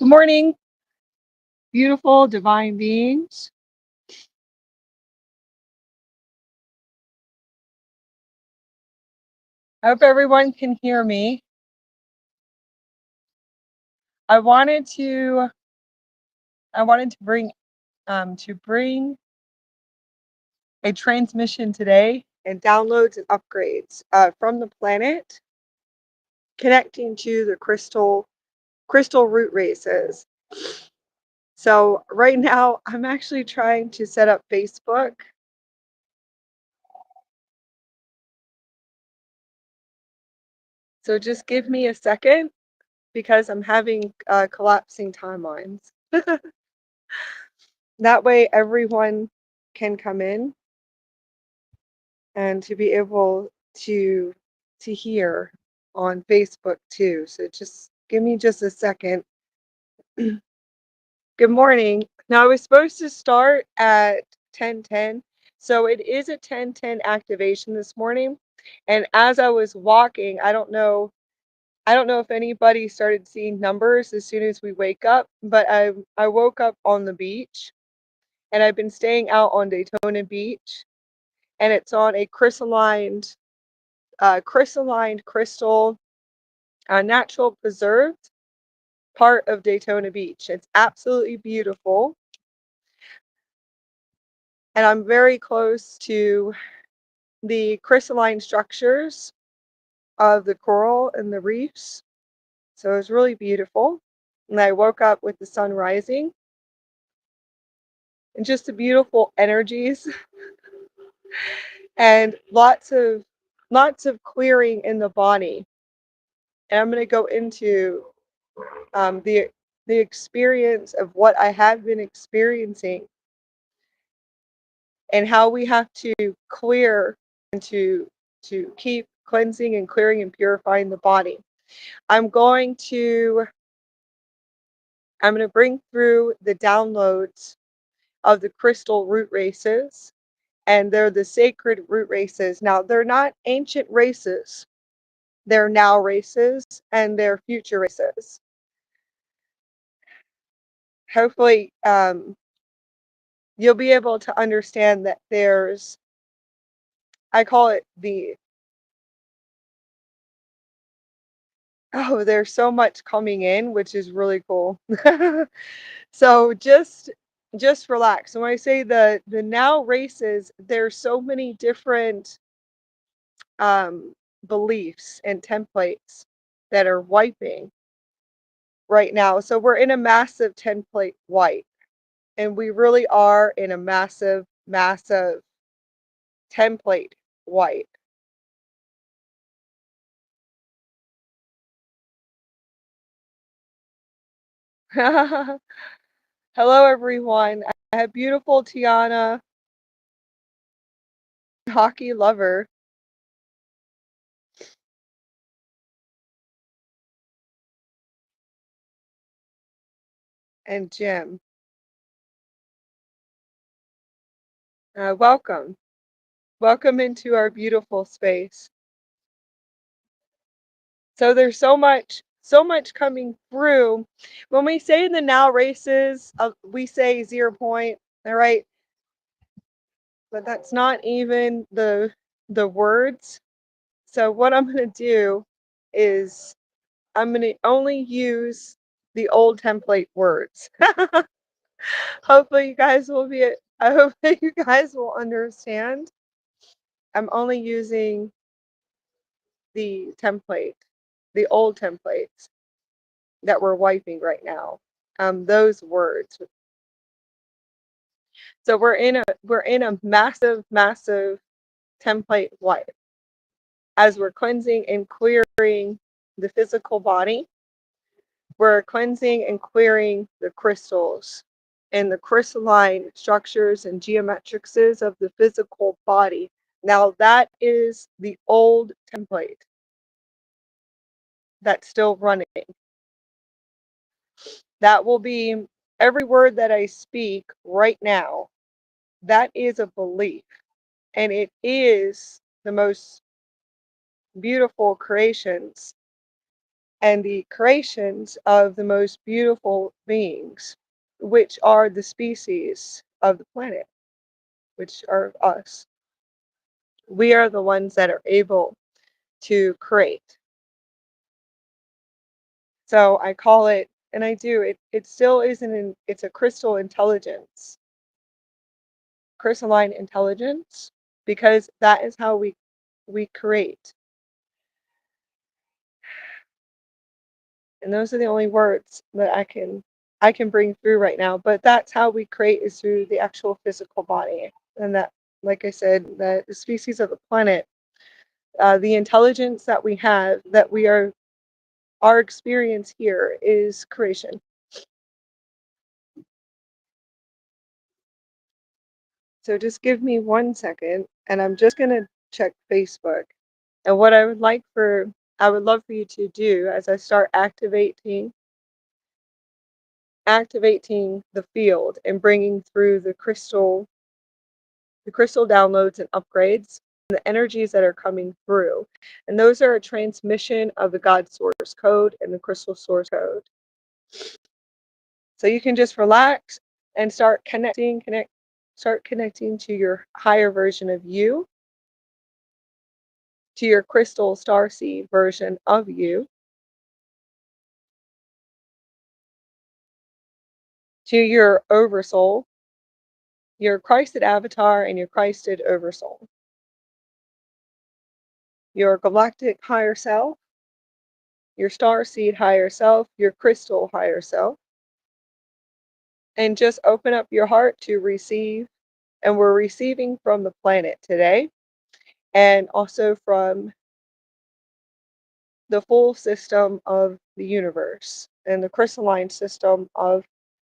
Good morning, beautiful divine beings. I hope everyone can hear me. I wanted to I wanted to bring a transmission today and downloads and upgrades from the planet connecting to the crystal root races. So right now I'm actually trying to set up Facebook. So just give me a second because I'm having collapsing timelines. That way everyone can come in and to be able to hear on Facebook too. So just give me just a second. Good morning. Now I was supposed to start at 10:10. So it is a 10:10 activation this morning. And as I was walking, I don't know if anybody started seeing numbers as soon as we wake up, but I woke up on the beach and I've been staying out on Daytona Beach and it's on a crystalline crystal natural preserved part of Daytona Beach. It's absolutely beautiful. And I'm very close to the crystalline structures of the coral and the reefs. So it was really beautiful. And I woke up with the sun rising and just the beautiful energies and lots of clearing in the body. And I'm going to go into um, the the experience of what I have been experiencing and how we have to clear and to keep cleansing and clearing and purifying the body. I'm going to I'm going to bring through the downloads of the crystal root races, and they're the sacred root races. Now, they're not ancient races. They're now races and they're future races. Hopefully, you'll be able to understand that I call it there's so much coming in, which is really cool. So just relax. When I say the now races, there's so many different um beliefs and templates that are wiping right now. So we're in a massive template wipe, and we really are in a massive template wipe. Hello everyone. I have beautiful Tiana, hockey lover, and Jim. Welcome. Welcome into our beautiful space. So there's so much coming through. When we say the now races, we say 0 point, all right? But that's not even the words. So what I'm going to do is I'm going to only use the old template words. Hopefully you guys will be I hope that you guys will understand. I'm only using the template, the old templates that we're wiping right now. Those words. So we're in a massive template wipe as we're cleansing and clearing the physical body. We're cleansing and clearing the crystals and the crystalline structures and geometrics of the physical body. Now that is the old template that's still running. That will be every word that I speak right now. That is a belief, and it is the most beautiful creations. and the creations of the most beautiful beings, which are the species of the planet, which are us. We are the ones that are able to create. So I call it, and I do, it still isn't it's a crystal intelligence, crystalline intelligence, because that is how we create. And those are the only words that I can bring through right now. But that's how we create, is through the actual physical body. And that, like I said, that the species of the planet, the intelligence that we have, that we are, our experience here is creation. So just give me 1 second, and I'm just gonna check Facebook. And what I would love for you to do as I start activating the field and bringing through the crystal downloads and upgrades, and the energies that are coming through. And those are a transmission of the God source code and the crystal source code. So you can just relax and start connecting to your higher version of you, to your crystal starseed version of you, to your oversoul, your Christed avatar and your Christed oversoul, your galactic higher self, your starseed higher self, your crystal higher self, and just open up your heart to receive. And we're receiving from the planet today, and also from the full system of the universe and the crystalline system of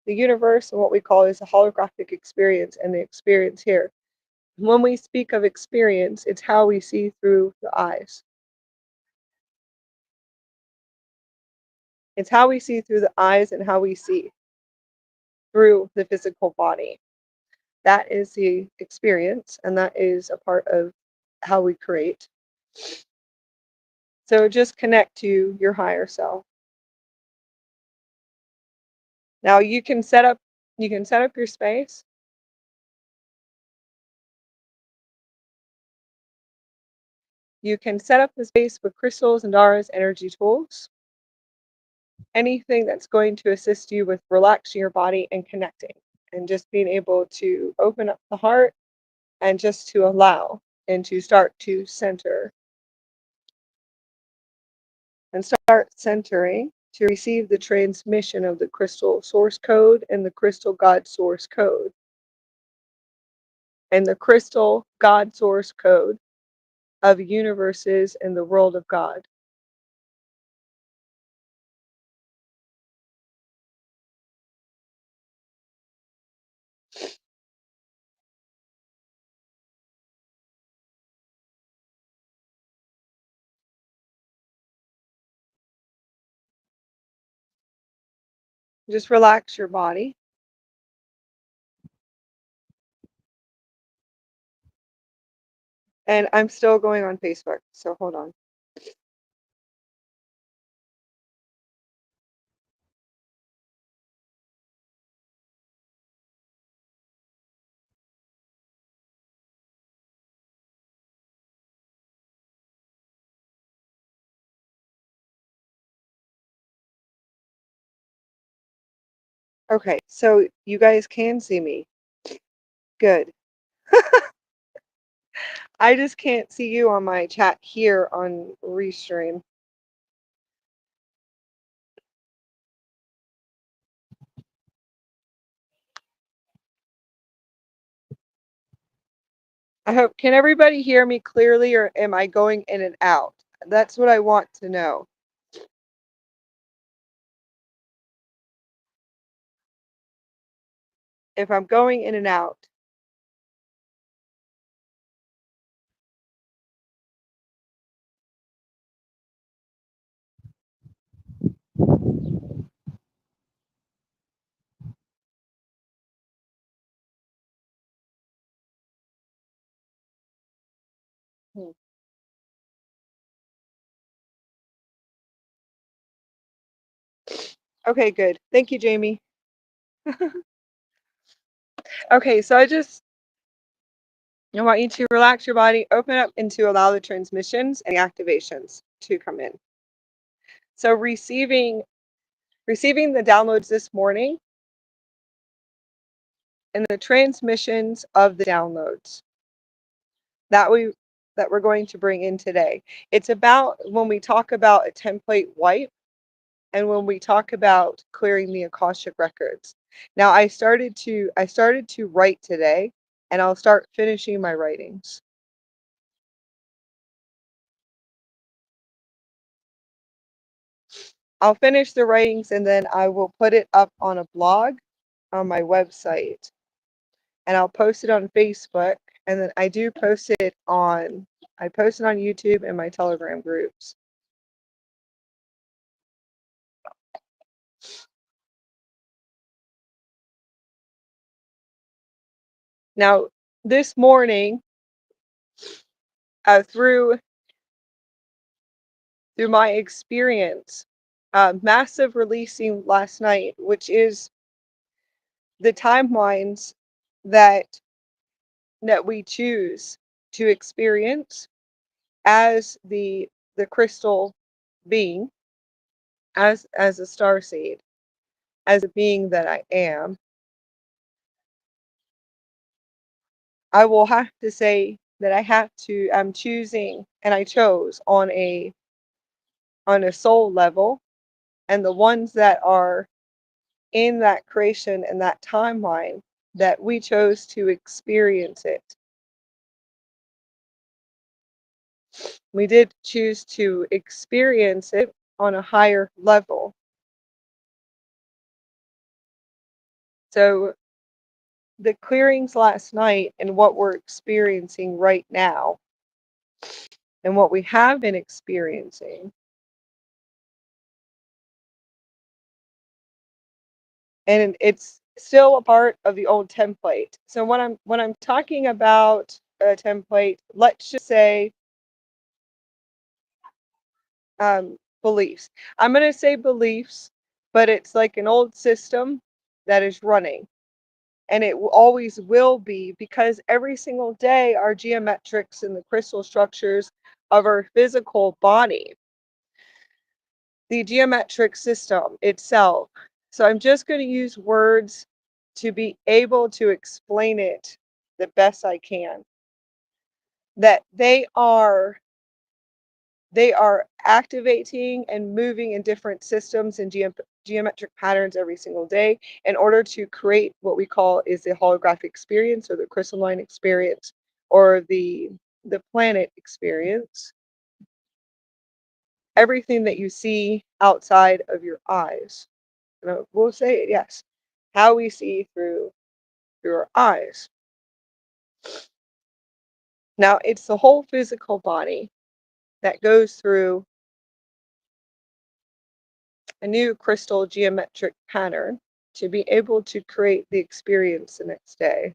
the universe, and what we call is the holographic experience and the experience here. When we speak of experience, it's how we see through the eyes. It's how we see through the eyes and how we see through the physical body. That is the experience, and that is a part of how we create. So just connect to your higher self. Now you can set up your space. You can set up the space with crystals and Andaras energy tools. Anything that's going to assist you with relaxing your body and connecting, and just being able to open up the heart, and just to allow and to start to center and start centering to receive the transmission of the crystal source code and the crystal God source code and the crystal God source code of universes in the world of God. Just relax your body. And I'm still going on Facebook, so hold on. Okay, so you guys can see me. Good. I just can't see you on my chat here on Restream. Can everybody hear me clearly, or am I going in and out? That's what I want to know. If I'm going in and out. Hmm. Okay, good. Thank you, Jamie. Okay, so I want you to relax your body, open up, and to allow the transmissions and the activations to come in. So receiving the downloads this morning and the transmissions of the downloads that we're going to bring in today. It's about when we talk about a template wipe and when we talk about clearing the Akashic records. Now I started to write today, and I'll start finishing my writings. I'll finish the writings and then I will put it up on a blog on my website, and I'll post it on Facebook, and then I post it on YouTube and my Telegram groups. Now, this morning, through my experience, massive releasing last night, which is the timelines that we choose to experience as the crystal being, as a star seed, as a being that I am. I will have to say that I'm choosing, and I chose on a soul level, and the ones that are in that creation and that timeline that we chose to experience it. We did choose to experience it on a higher level. So the clearings last night and what we're experiencing right now and what we have been experiencing, and it's still a part of the old template. So when I'm talking about a template, let's just say beliefs. I'm going to say beliefs, but it's like an old system that is running. And it always will be, because every single day our geometrics and the crystal structures of our physical body, the geometric system itself. So I'm just going to use words to be able to explain it the best I can. That they are activating and moving in different systems and geometric patterns every single day in order to create what we call is the holographic experience, or the crystalline experience, or the planet experience. Everything that you see outside of your eyes. We'll say it, yes. How we see through our eyes. Now, it's the whole physical body that goes through a new crystal geometric pattern to be able to create the experience the next day.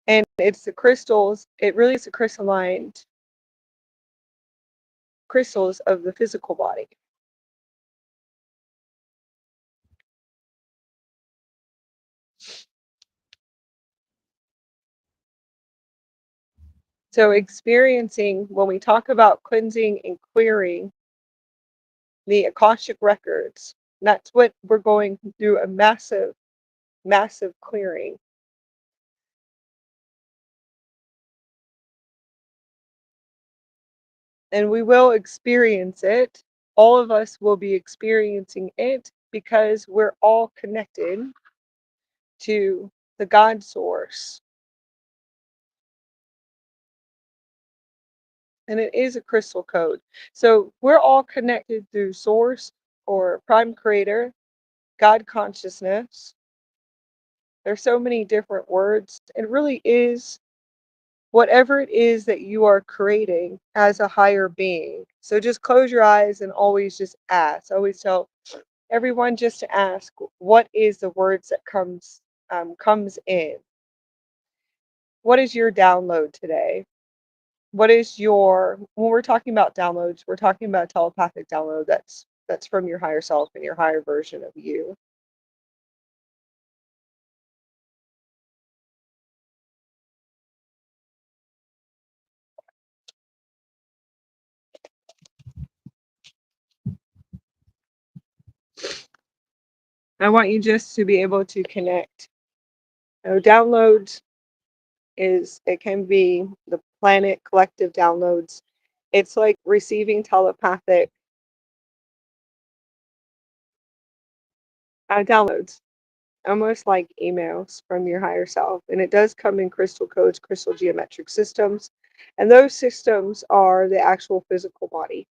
And it's the crystals, it really is the crystalline crystals of the physical body. So experiencing, when we talk about cleansing and clearing the Akashic records, that's what we're going through, a massive, massive clearing. And we will experience it. All of us will be experiencing it because we're all connected to the God source. And it is a crystal code. So we're all connected through source or prime creator, God consciousness. There's so many different words. It really is whatever it is that you are creating as a higher being. So just close your eyes and always just ask. I always tell everyone just to ask, what is the words that comes in? What is your download today? What is your when we're talking about downloads, we're talking about telepathic download that's from your higher self and your higher version of you. I want you just to be able to connect. Downloads is it can be the planet collective downloads. It's like receiving telepathic downloads, almost like emails from your higher self. And it does come in crystal codes, crystal geometric systems. And those systems are the actual physical body.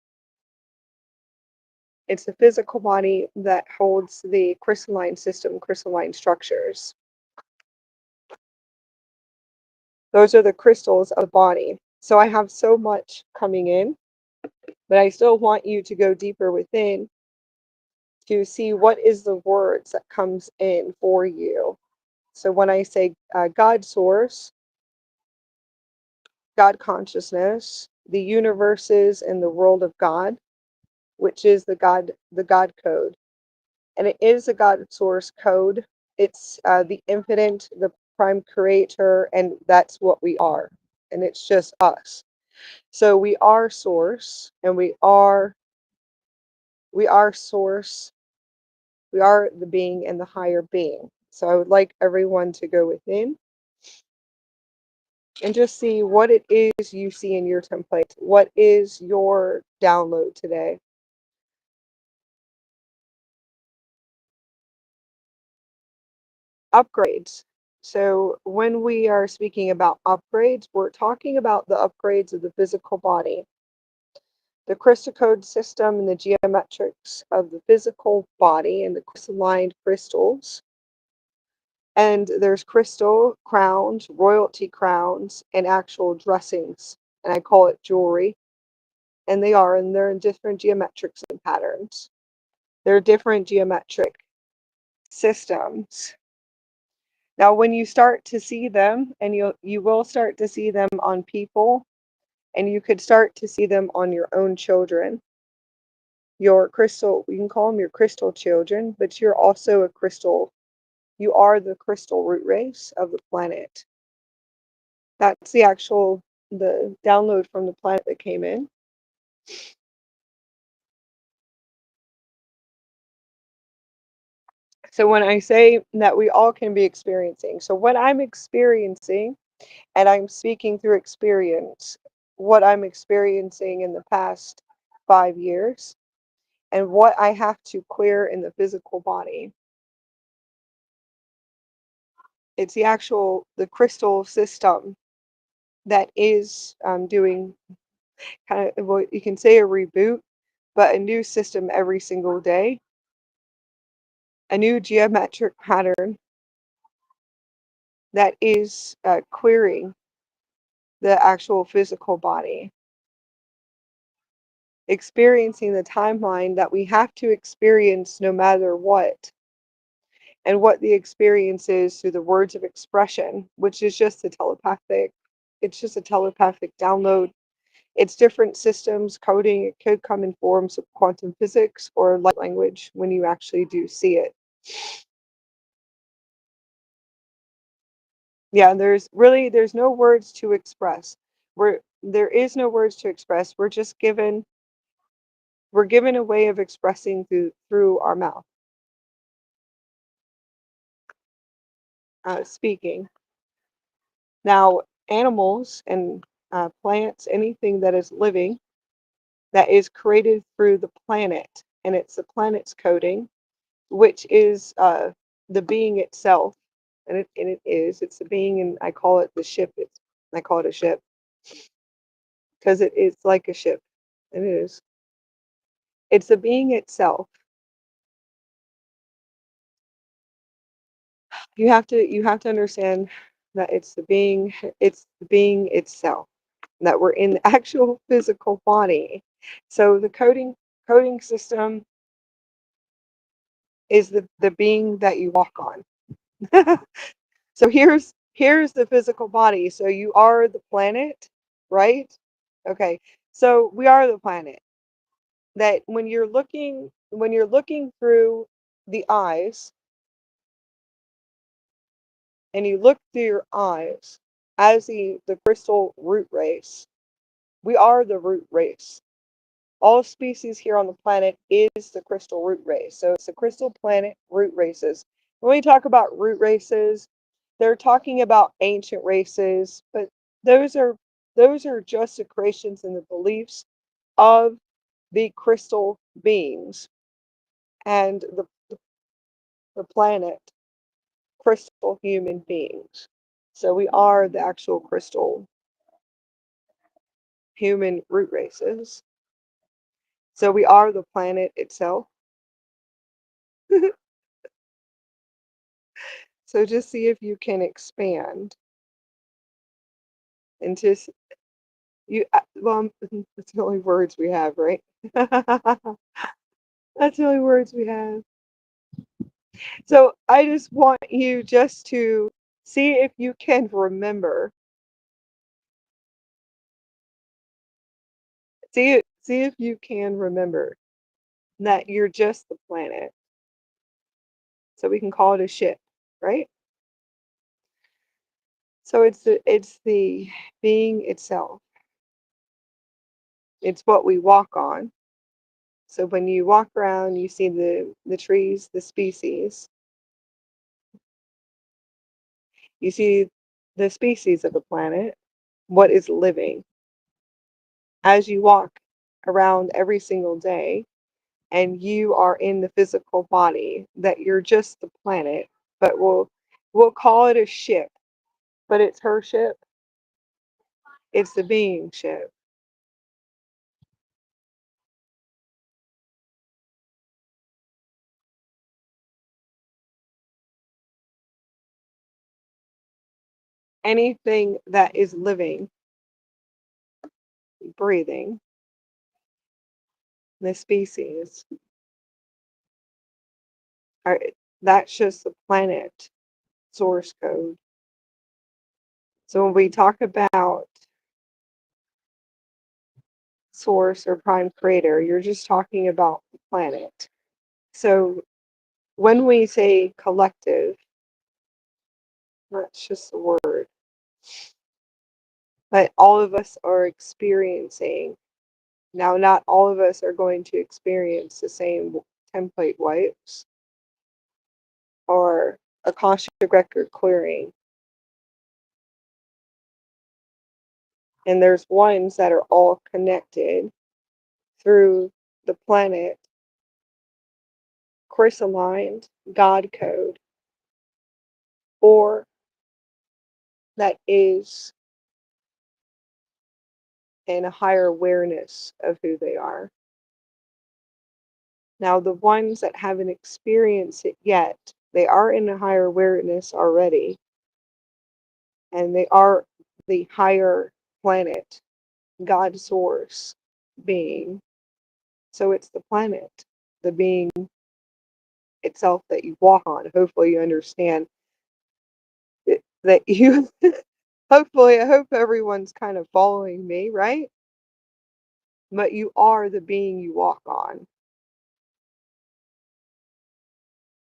It's the physical body that holds the crystalline system, crystalline structures. Those are the crystals of the body. So I have so much coming in, but I still want you to go deeper within to see what is the words that comes in for you. So when I say God source, God consciousness, the universes and the world of God, which is the God code, and it is a God source code. It's the infinite, the prime creator, and that's what we are, and it's just us. So we are source, and we are source. We are the being and the higher being. So I would like everyone to go within and just see what it is you see in your template. What is your download today? Upgrades. So when we are speaking about upgrades, we're talking about the upgrades of the physical body, the crystal code system and the geometrics of the physical body and the crystalline crystals. And there's crystal crowns, royalty crowns, and actual dressings. And I call it jewelry. And they're in different geometrics and patterns. They're different geometric systems. Now, when you start to see them, and you will start to see them on people, and you could start to see them on your own children, your crystal, you can call them your crystal children, but you're also a crystal. You are the crystal root race of the planet. That's the download from the planet that came in. So when I say that we all can be experiencing, so what I'm experiencing, and I'm speaking through experience, what I'm experiencing in the past 5 years, and what I have to clear in the physical body. It's the crystal system that is doing kind of what you can say a reboot, but a new system every single day, a new geometric pattern that is querying the actual physical body, experiencing the timeline that we have to experience no matter what, and what the experience is through the words of expression, which is just it's just a telepathic download. It's different systems, coding. It could come in forms of quantum physics or light language when you actually do see it. Yeah, there's no words to express. There is no words to express. We're given a way of expressing through our mouth, speaking. Now, animals and plants, anything that is living, that is created through the planet, and it's the planet's coding, which is the being itself, it's the being, and I call it the ship. I call it a ship because it's like a ship. It is. It's the being itself. You have to understand that it's the being itself, that we're in the actual physical body. So the coding system is the being that you walk on. So here's the physical body. So you are the planet, right? Okay. So we are the planet. That when you're looking through the eyes and you look through your eyes as the crystal root race, we are the root race. All species here on the planet is the crystal root race. So it's the crystal planet root races. When we talk about root races, they're talking about ancient races, but those are those are just the creations and the beliefs of the crystal beings and the planet, crystal human beings. So we are the actual crystal human root races. So we are the planet itself. So just see if you can expand into you. Well, that's the only words we have, right? That's the only words we have. So I just want you just to see if you can remember. See if you can remember that you're just the planet. So we can call it a ship, right? So it's the being itself. It's what we walk on. So when you walk around, you see the trees, the species. You see the species of the planet, what is living. As you walk around every single day and you are in the physical body, that you're just the planet, but we'll call it a ship, but it's her ship. It's the being ship. Anything that is living, breathing, the species, are that's just the planet source code. So when we talk about source or prime creator, you're just talking about the planet. So when we say collective, that's just a word, but all of us are experiencing. Now, not all of us are going to experience the same template wipes or Akashic record clearing. And there's ones that are all connected through the planet, crystallized God code, or that is in a higher awareness of who they are. Now, the ones that haven't experienced it yet, they are in a higher awareness already, and they are the higher planet, God source being. So it's the planet, the being itself that you walk on. Hopefully, you understand that you, hopefully, I hope everyone's kind of following me, right? But you are the being you walk on.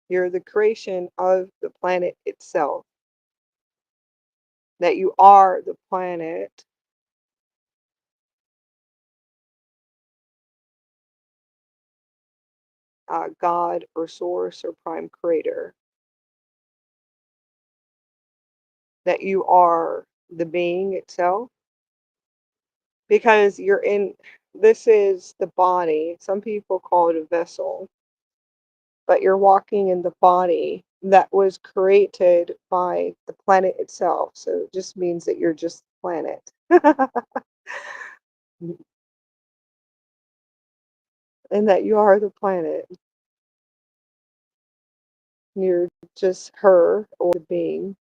You're the creation of the planet itself. That you are the planet, God or source or prime creator. That you are the being itself. Because you're in, this is the body. Some people call it a vessel, but you're walking in the body that was created by the planet itself. So it just means that you're just the planet. And that you are the planet. You're just her or the being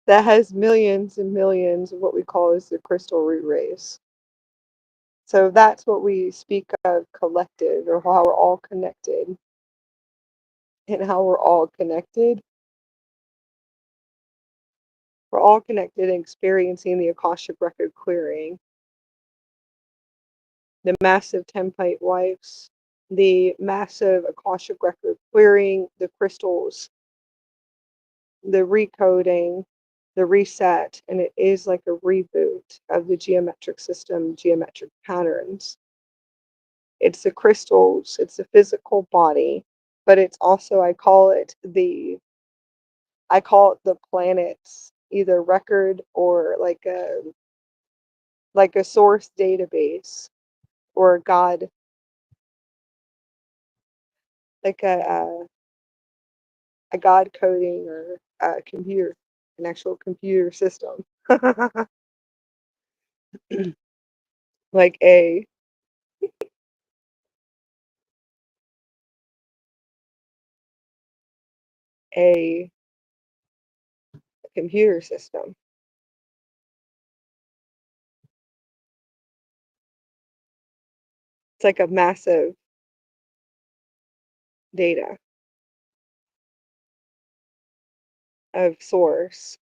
that has millions and millions of what we call as the crystal root race. So that's what we speak of collective, or how we're all connected. And how we're all connected We're all connected and experiencing the Akashic record clearing, the massive template wipes, the massive Akashic record clearing, the crystals, the recoding, the reset, and it is like a reboot of the geometric system, geometric patterns. It's the crystals, it's the physical body, but it's also I call it the planet's either record or like a source database or a god, like a god coding or a computer, an actual computer system. Like a computer system. It's like a massive data of source.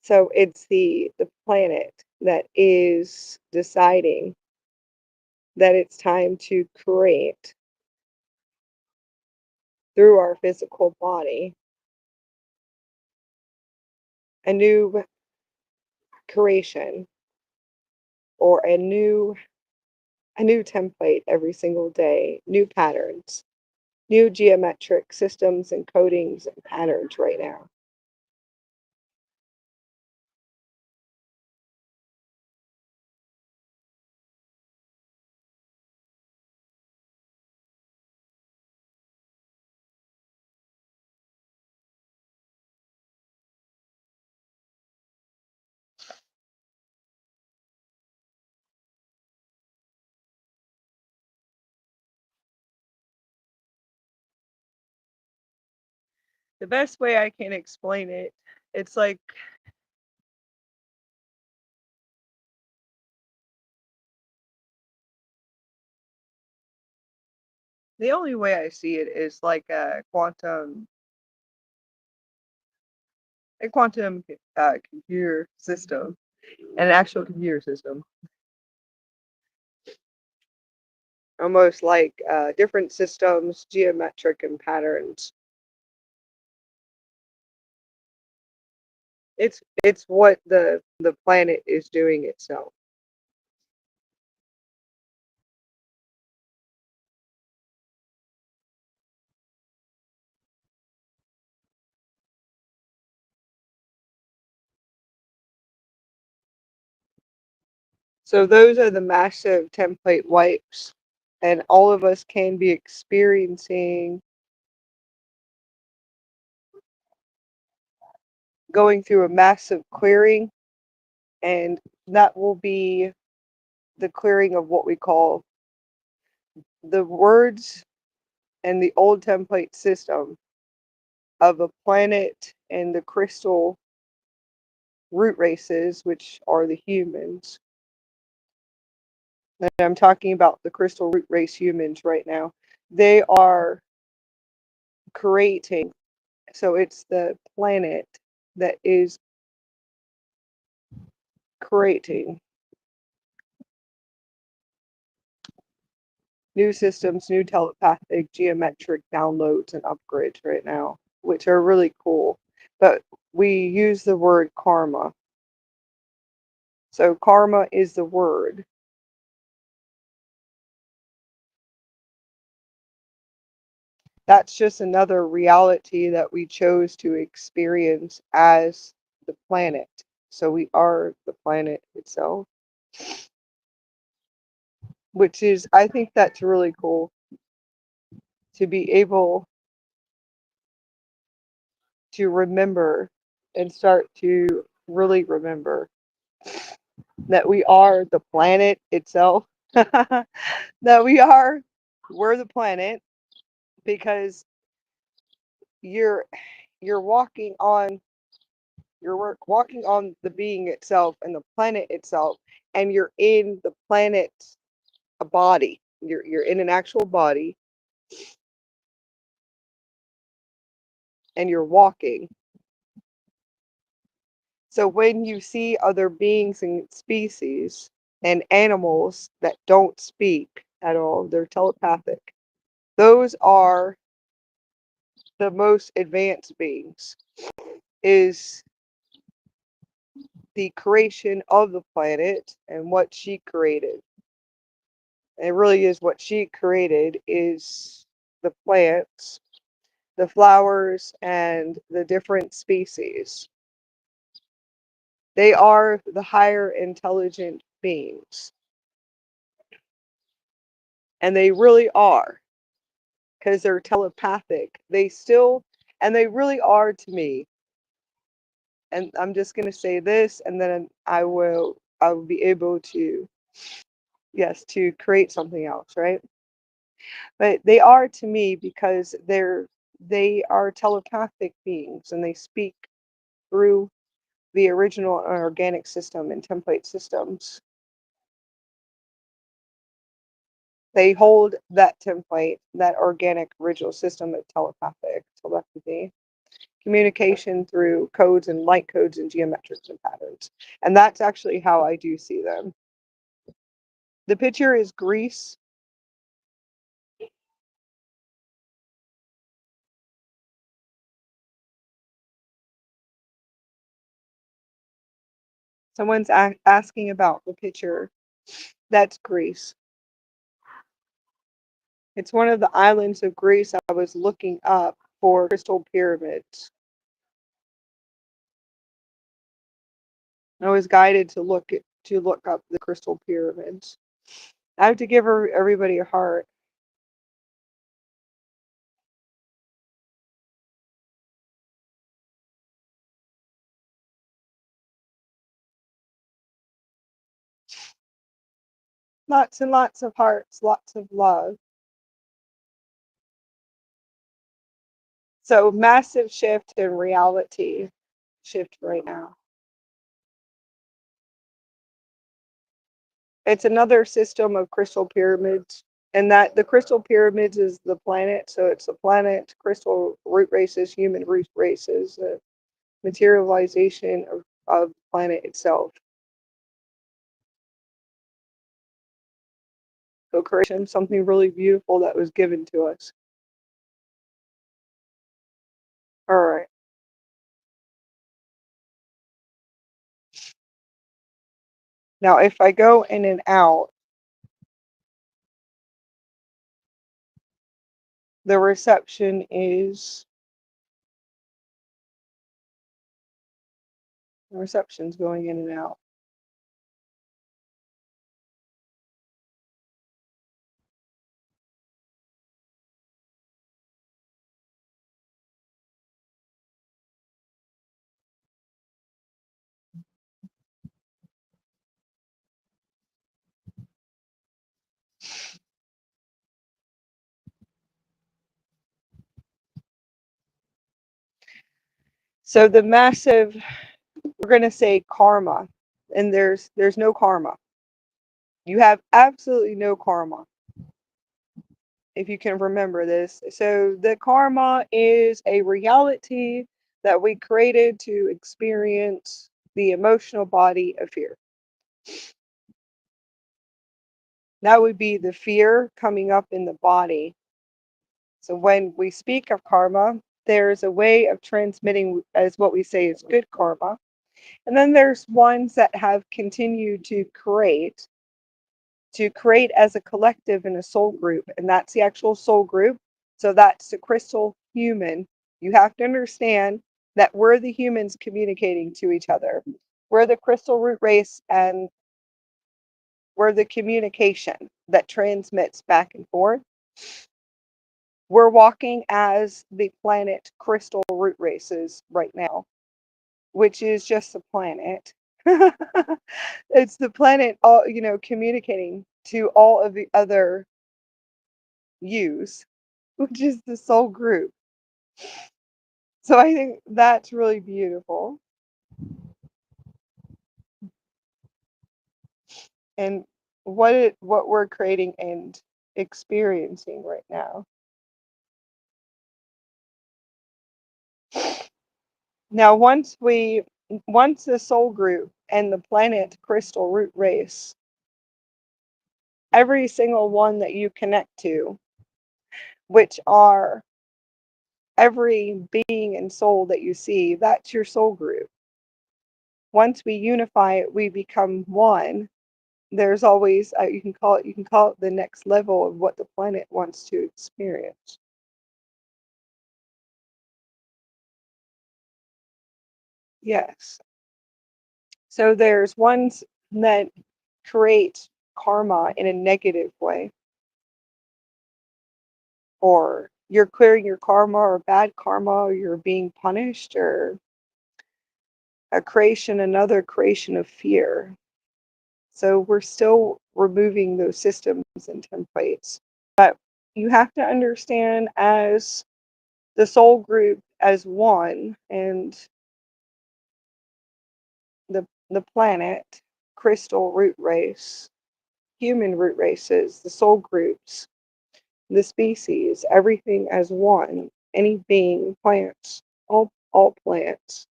So it's the planet that is deciding that it's time to create through our physical body a new creation or a new template every single day, new patterns, new geometric systems and codings and patterns right now. The best way I can explain it, it's like the only way I see it is like a quantum computer system, an actual computer system, almost like different systems, geometric and patterns. It's what the planet is doing itself. So those are the massive template wipes, and all of us can be experiencing going through a massive clearing, and that will be the clearing of what we call the words and the old template system of a planet and the crystal root races, which are the humans. And I'm talking about the crystal root race humans right now. They are creating, so it's the planet that is creating new systems, new telepathic geometric downloads and upgrades right now, which are really cool. But we use the word karma. So karma is the word. That's just another reality that we chose to experience as the planet. So we are the planet itself, which is, I think that's really cool to be able to remember and start to really remember that we are the planet itself, that we're the planet, because you're you're walking on walking on the being itself and the planet itself, and you're in the planet's a body. You're in an actual body, and you're walking So when you see other beings and species and animals that don't speak at all, they're telepathic. Those are the most advanced beings. Is the creation of the planet and what she created. It really is what she created is the plants, the flowers, and the different species. They are the higher intelligent beings. And they really are, because they're telepathic. And they really are to me. And I'm just going to say this, and then I will be able to, yes, to create something else, right? But they are to me because they are telepathic beings and they speak through the original organic system and template systems. They hold that template, that organic original system of telepathy, communication through codes and light codes and geometrics and patterns. And that's actually how I do see them. The picture is Greece. Someone's asking about the picture. That's Greece. It's one of the islands of Greece I was looking up for crystal pyramids. I was guided to look up the crystal pyramids. I have to give everybody a heart. Lots and lots of hearts, lots of love. So massive shift in reality shift right now. It's another system of crystal pyramids, and that the crystal pyramids is the planet. So it's the planet, crystal root races, human root races, materialization of the planet itself. So creation, something really beautiful that was given to us. All right. Now, if I go in and out, the reception's going in and out. So the massive, we're going to say karma, and there's no karma. You have absolutely no karma, if you can remember this. So the karma is a reality that we created to experience the emotional body of fear. That would be the fear coming up in the body. So when we speak of karma, there's a way of transmitting as what we say is good karma. And then there's ones that have continued to create as a collective in a soul group. And that's the actual soul group. So that's the crystal human. You have to understand that we're the humans communicating to each other. We're the crystal root race, and we're the communication that transmits back and forth. We're walking as the planet crystal root races right now, which is just the planet. It's the planet, all communicating to all of the other yous, which is the soul group. So I think that's really beautiful. And what we're creating and experiencing right now. Now, once we once the soul group and the planet Krystal root race, every single one that you connect to, which are every being and soul that you see, that's your soul group. Once we unify it, we become one. There's always you can call it the next level of what the planet wants to experience. Yes. So there's ones that create karma in a negative way, or you're clearing your karma or bad karma, or you're being punished, or another creation of fear. So we're still removing those systems and templates. But you have to understand as the soul group as one, and the planet, Krystal root race, human root races, the soul groups, the species, everything as one, any being, plants, all plants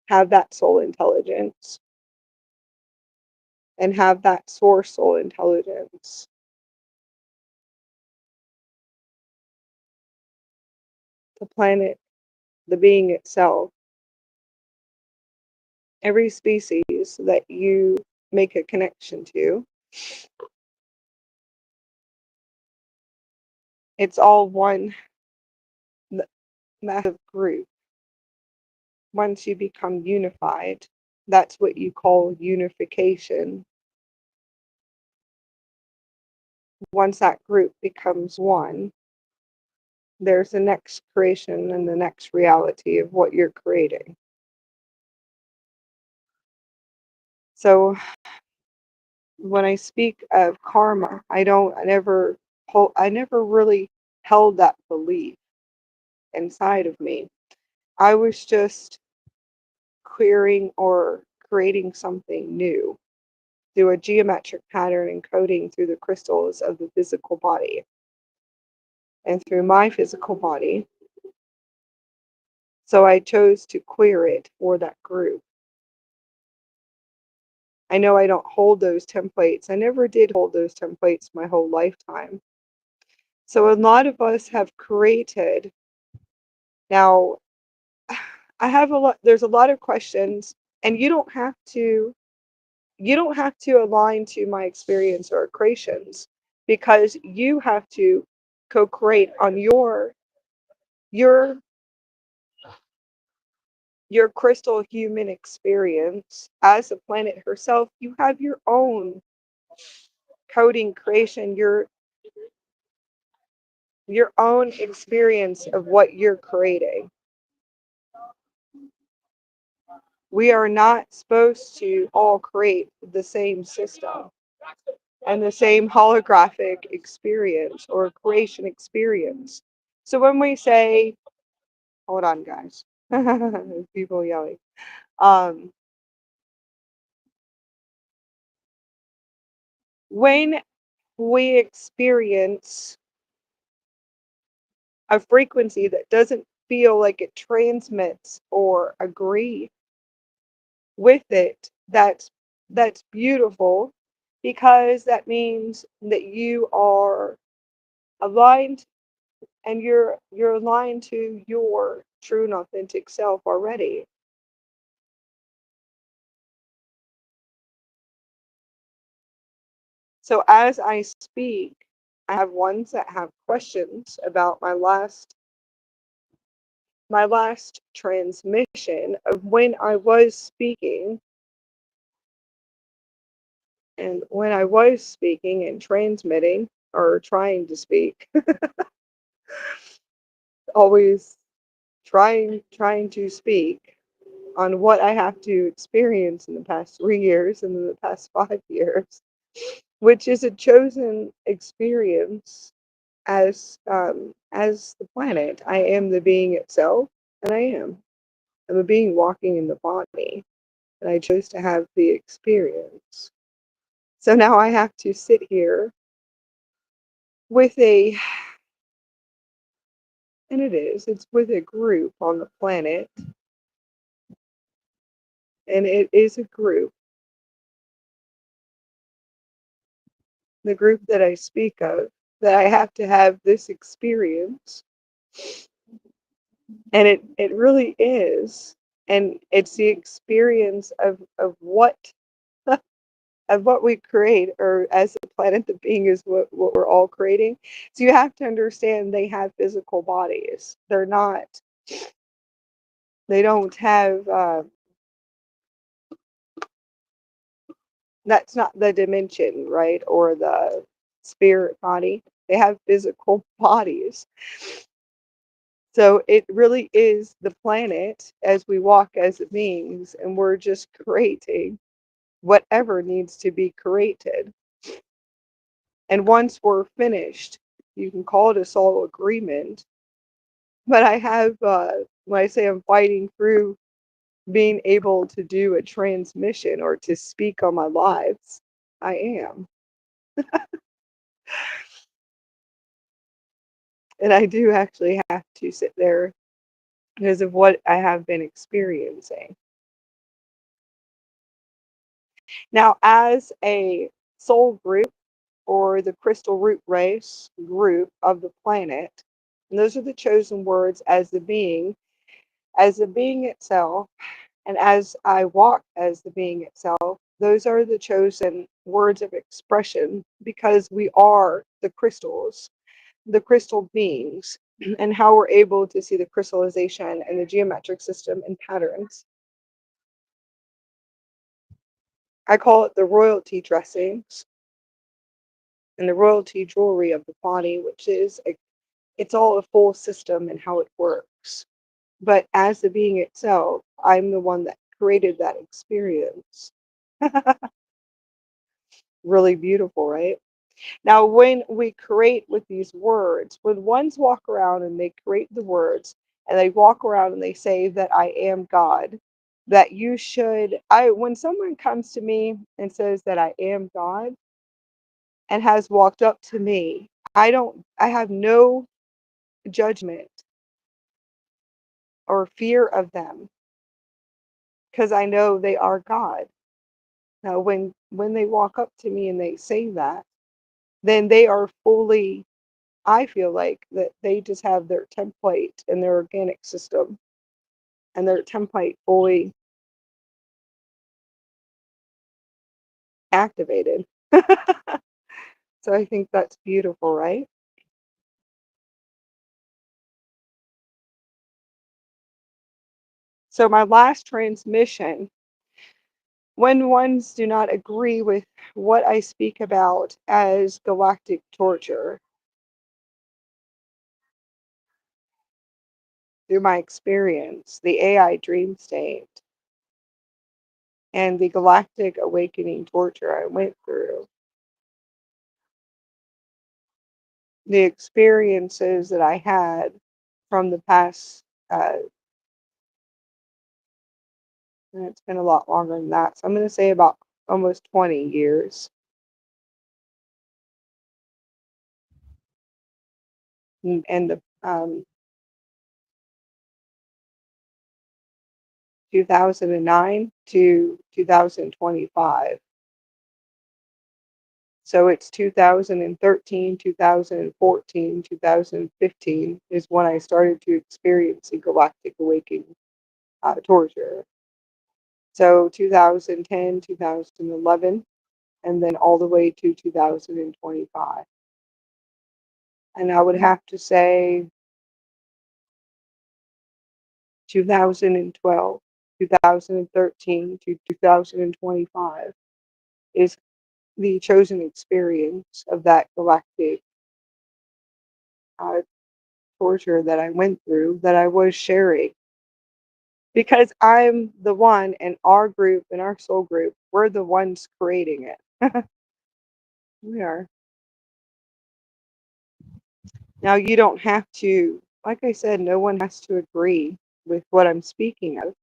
have that soul intelligence and have that source soul intelligence. The planet, the being itself, every species that you make a connection to, it's all one massive group. Once you become unified, that's what you call unification. Once that group becomes one, there's the next creation and the next reality of what you're creating. So when I speak of karma, I never really held that belief inside of me. I was just clearing or creating something new through a geometric pattern encoding through the crystals of the physical body and through my physical body. So I chose to queer it for that group. I know I don't hold those templates. I never did hold those templates my whole lifetime. So a lot of us have created. Now, there's a lot of questions, and you don't have to align to my experience or creations, because you have to co-create on your your crystal human experience as a planet herself. You have your own coding creation, your own experience of what you're creating. We are not supposed to all create the same system and the same holographic experience or creation experience. So when we say, hold on, guys, people yelling. Um, when we experience a frequency that doesn't feel like it transmits or agree with it, that's beautiful, because that means that you are aligned, and you're aligned to your true and authentic self already. So as I speak, I have ones that have questions about my last transmission of when I was speaking, and when I was speaking and transmitting or trying to speak, always trying to speak on what I have to experience in the past 3 years and in the past 5 years, which is a chosen experience as the planet. I am the being itself, and I'm a being walking in the body, and I chose to have the experience. So now I have to sit here with it's with a group on the planet and it is a group. The group that I speak of, that I have to have this experience. And it really is. And it's the experience of what of what we create, or as a planet, the being is what we're all creating. So you have to understand they have physical bodies. They don't have that's not the dimension, right? Or the spirit body. They have physical bodies. So it really is the planet as we walk as beings, and we're just creating whatever needs to be created. And once we're finished, you can call it a soul agreement. But I have, when I say I'm fighting through being able to do a transmission or to speak on my lives, I am. And I do actually have to sit there because of what I have been experiencing. Now, as a soul group, or the crystal root race group of the planet, and those are the chosen words as the being itself, and as I walk as the being itself, those are the chosen words of expression because we are the crystals, the crystal beings, and how we're able to see the crystallization and the geometric system and patterns. I call it the royalty dressings and the royalty jewelry of the body, which is it's all a full system and how it works. But as the being itself, I'm the one that created that experience. Really beautiful, right? Now, when we create with these words, when ones walk around and they create the words and they walk around and they say that I am God, that you should, when someone comes to me and says that I am God and has walked up to me, I have no judgment or fear of them because I know they are God. Now, when they walk up to me and they say that, then they are fully, I feel like that they just have their template and their organic system and their template fully activated. So I think that's beautiful, right? So my last transmission, when ones do not agree with what I speak about as galactic torture, through my experience, the AI dream state, and the galactic awakening torture I went through, the experiences that I had from the past, and it's been a lot longer than that. So I'm going to say about almost 20 years. And the 2009 to 2025. So it's 2013, 2014, 2015 is when I started to experience the galactic awakening torture. So 2010, 2011, and then all the way to 2025. And I would have to say 2012, 2013 to 2025 is the chosen experience of that galactic uh, torture that I went through, that I was sharing. Because I'm the one, and our group and our soul group, we're the ones creating it. We are. Now, you don't have to, like I said, no one has to agree with what I'm speaking of.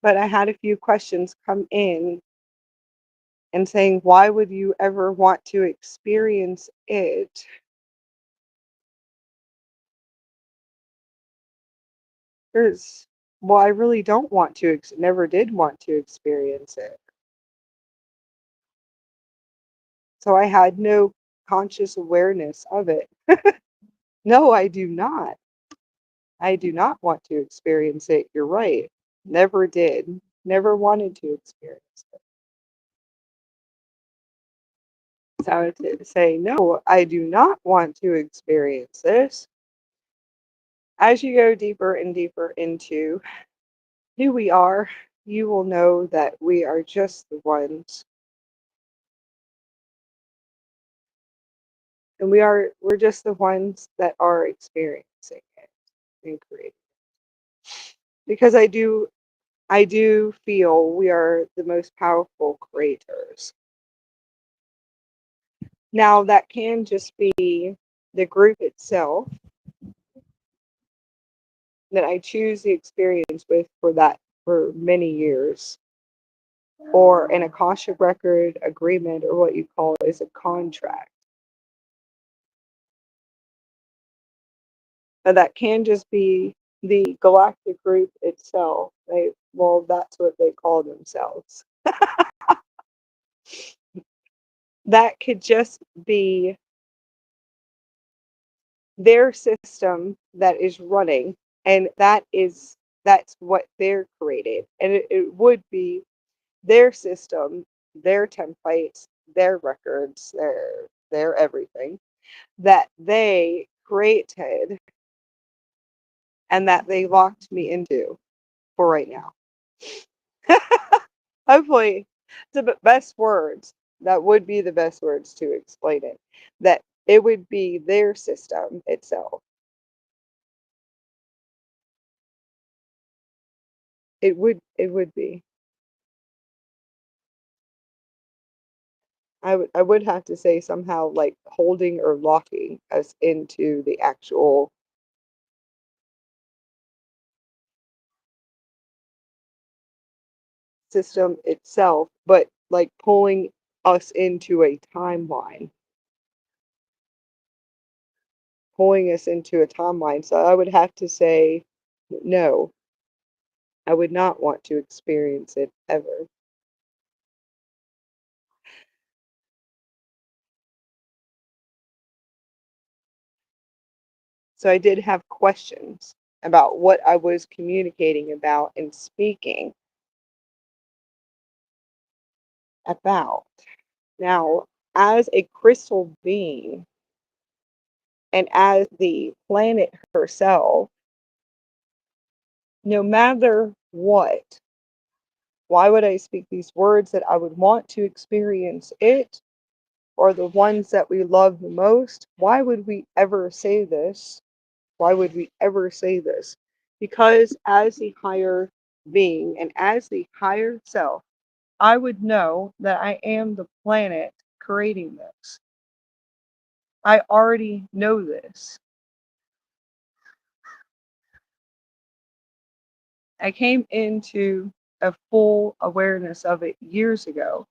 But I had a few questions come in and saying, why would you ever want to experience it? There's Well, I really don't want to, never did want to experience it. So I had no conscious awareness of it. No, I do not. I do not want to experience it. You're right. Never did. Never wanted to experience it. So to say, no, I do not want to experience this. As you go deeper and deeper into who we are, you will know that we are just the ones, and we're just the ones that are experiencing it and creating. Because I do feel we are the most powerful creators. Now that can just be the group itself that I choose the experience with for many years, or an Akasha record agreement, or what you call it is a contract. And that can just be the Galactic group itself. Well, that's what they call themselves. That could just be their system that is running, and that's what they're created. And it would be their system, their templates, their records, their everything that they created and that they locked me into for right now. Hopefully, the best words, that would be the best words to explain it. That it would be their system itself. It would be. I would have to say somehow like holding or locking us into the actual system itself, but like pulling us into a timeline, pulling us into a timeline. So I would have to say, no, I would not want to experience it ever. So I did have questions about what I was communicating about and speaking about. Now, as a crystal being and as the planet herself, no matter what, why would I speak these words that I would want to experience it, or the ones that we love the most? Why would we ever say this? Why would we ever say this? Because as the higher being and as the higher self, I would know that I am the planet creating this. I already know this. I came into a full awareness of it years ago.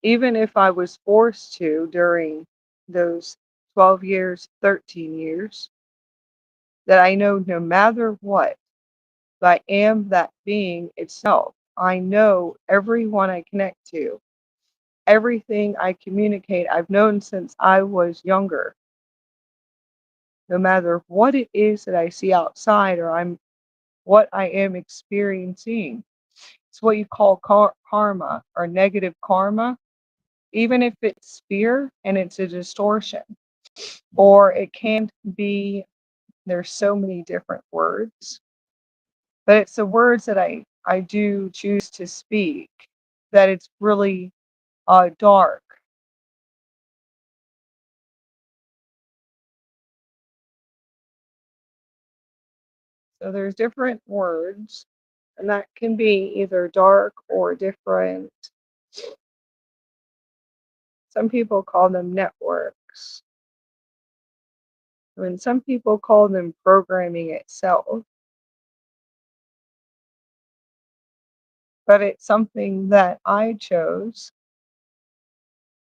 Even if I was forced to during those 12 years, 13 years, that I know no matter what, I am that being itself. I know everyone I connect to, everything I communicate, I've known since I was younger. No matter what it is that I see outside or what I am experiencing. It's what you call karma or negative karma, even if it's fear and it's a distortion. Or it can be, there's so many different words, but it's the words that I do choose to speak, that it's really dark. So there's different words, and that can be either dark or different. Some people call them networks. I mean, some people call them programming itself, but it's something that I chose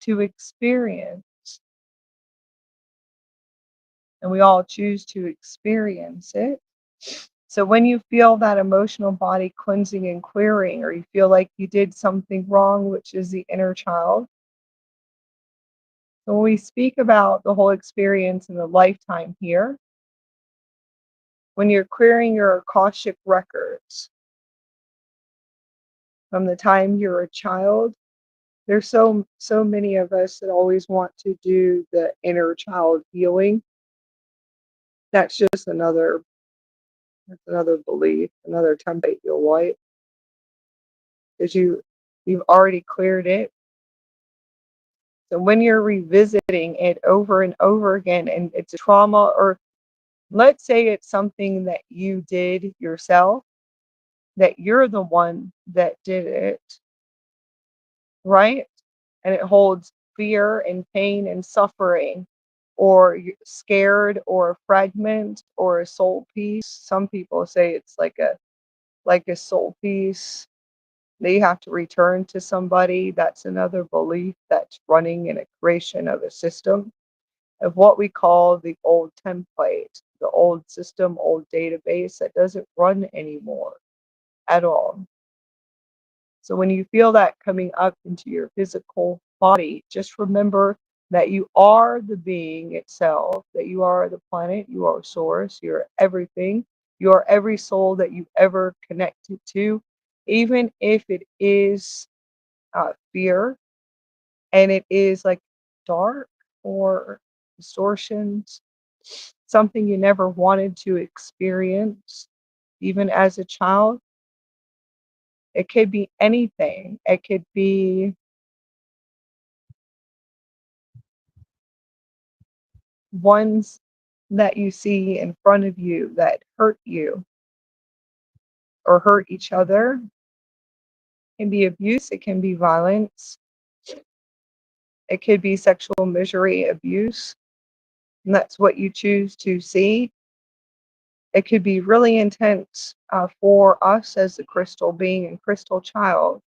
to experience, and we all choose to experience it. So when you feel that emotional body cleansing and clearing, or you feel like you did something wrong, which is the inner child, so when we speak about the whole experience in the lifetime here, when you're clearing your Akashic records from the time you're a child, there's so many of us that always want to do the inner child healing. That's just another belief, another template you'll wipe, because you've already cleared it. So when you're revisiting it over and over again, and it's a trauma, or let's say it's something that you did yourself, that you're the one that did it, right? And it holds fear and pain and suffering, or you're scared, or a fragment, or a soul piece. Some people say it's like a soul piece that you have to return to somebody. That's another belief that's running in a creation of a system of what we call the old template, the old system, old database that doesn't run anymore at all. So when you feel that coming up into your physical body, just remember that you are the being itself, that you are the planet, you are source, you're everything, you are every soul that you ever connected to, even if it is fear, and it is like dark or distortions, something you never wanted to experience, even as a child. It could be anything. It could be ones that you see in front of you that hurt you or hurt each other. It can be abuse, it can be violence, it could be sexual misery, abuse, and that's what you choose to see. It could be really intense for us as a crystal being and crystal child.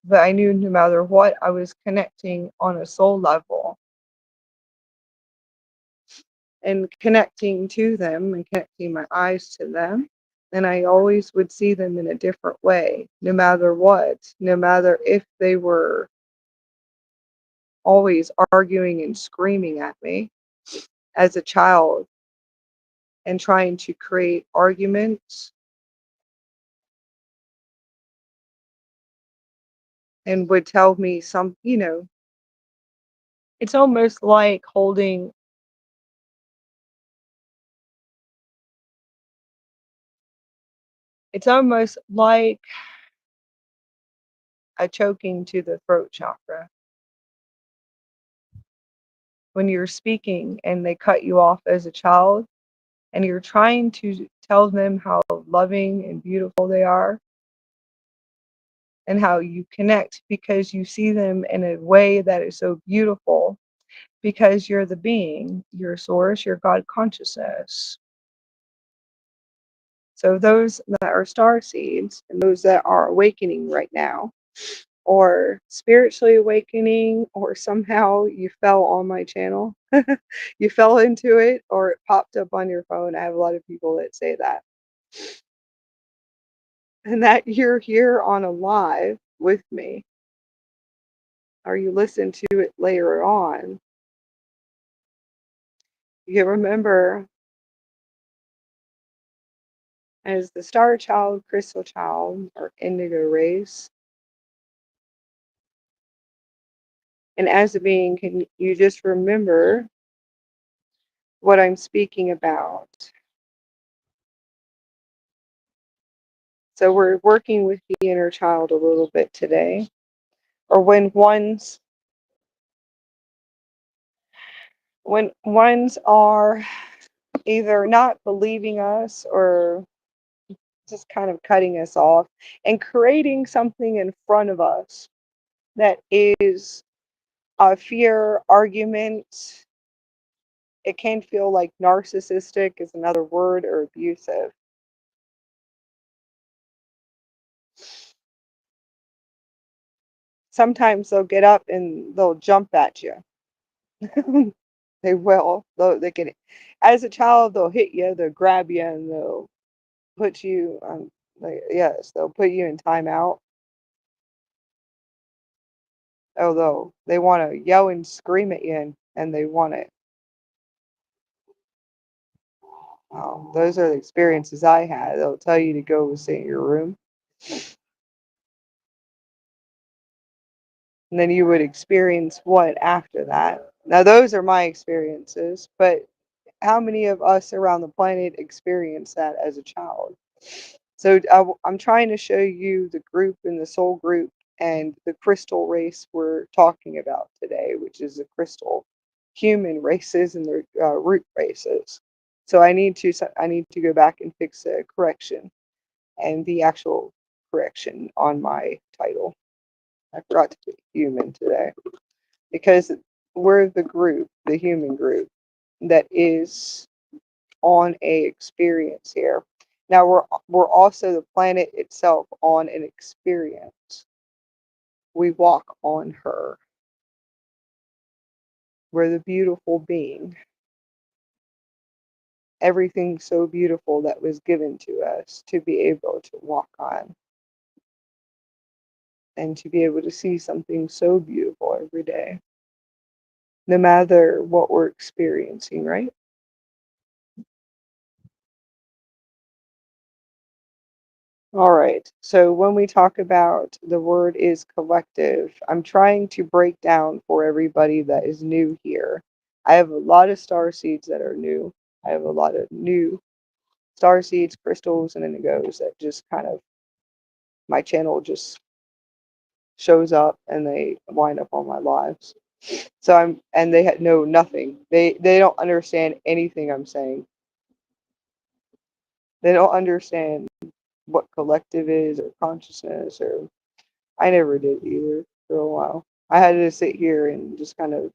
But I knew no matter what, I was connecting on a soul level and connecting to them and connecting my eyes to them. And I always would see them in a different way, no matter what, no matter if they were always arguing and screaming at me as a child and trying to create arguments, and would tell me it's almost like it's almost like a choking to the throat chakra when you're speaking and they cut you off as a child, and you're trying to tell them how loving and beautiful they are and how you connect because you see them in a way that is so beautiful, because you're the being, your source, your God consciousness. So those that are star seeds and those that are awakening right now, or spiritually awakening, or somehow you fell on my channel, you fell into it, or it popped up on your phone. I have a lot of people that say that. And that you're here on a live with me, or you listen to it later on. You remember, as the star child, crystal child, or indigo race, and as a being, can you just remember what I'm speaking about? So we're working with the inner child a little bit today. Or when ones are either not believing us or just kind of cutting us off and creating something in front of us that is a fear, argument. It can feel like narcissistic is another word, or abusive. Sometimes they'll get up and they'll jump at you. They will. They can, as a child, they'll hit you, they'll grab you, and they'll put you like, yes, they'll put you in timeout. Although they want to yell and scream at you, and they want it. Those are the experiences I had. They'll tell you to go sit in your room, and then you would experience what after that. Now, those are my experiences, but how many of us around the planet experience that as a child? So I'm trying to show you the group and the soul group and the crystal race we're talking about today, which is the crystal human races and their root races. So I need to go back and fix a correction and the actual correction on my title. I forgot to put human today because we're the group, the human group that is on a experience here. Now we're also the planet itself on an experience. We walk on her. We're the beautiful being. Everything so beautiful that was given to us to be able to walk on and to be able to see something so beautiful every day, no matter what we're experiencing, right? All right. So when we talk about the word is collective, I'm trying to break down for everybody that is new here. I have a lot of star seeds that are new. I have a lot of new star seeds, crystals, and indigos that just kind of my channel just shows up and they wind up on my lives. So and they know nothing. They don't understand anything I'm saying. They don't understand what collective is or consciousness or I never did either for a while. I had to sit here and just kind of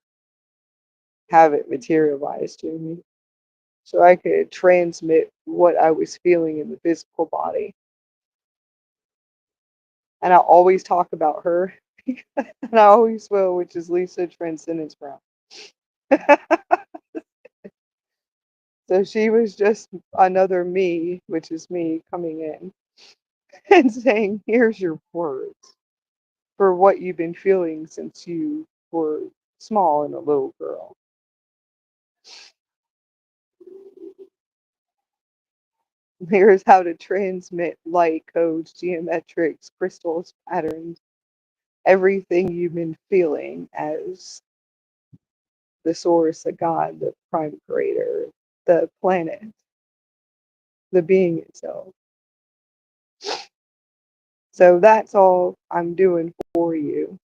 have it materialize to me so I could transmit what I was feeling in the physical body. And I always talk about her, and I always will, which is Lisa Transcendence Brown. So she was just another me, which is me coming in and saying, here's your words for what you've been feeling since you were small and a little girl. Here's how to transmit light codes, geometrics, crystals, patterns, everything you've been feeling as the source, the God, the prime creator, the planet, the being itself. So that's all I'm doing for you.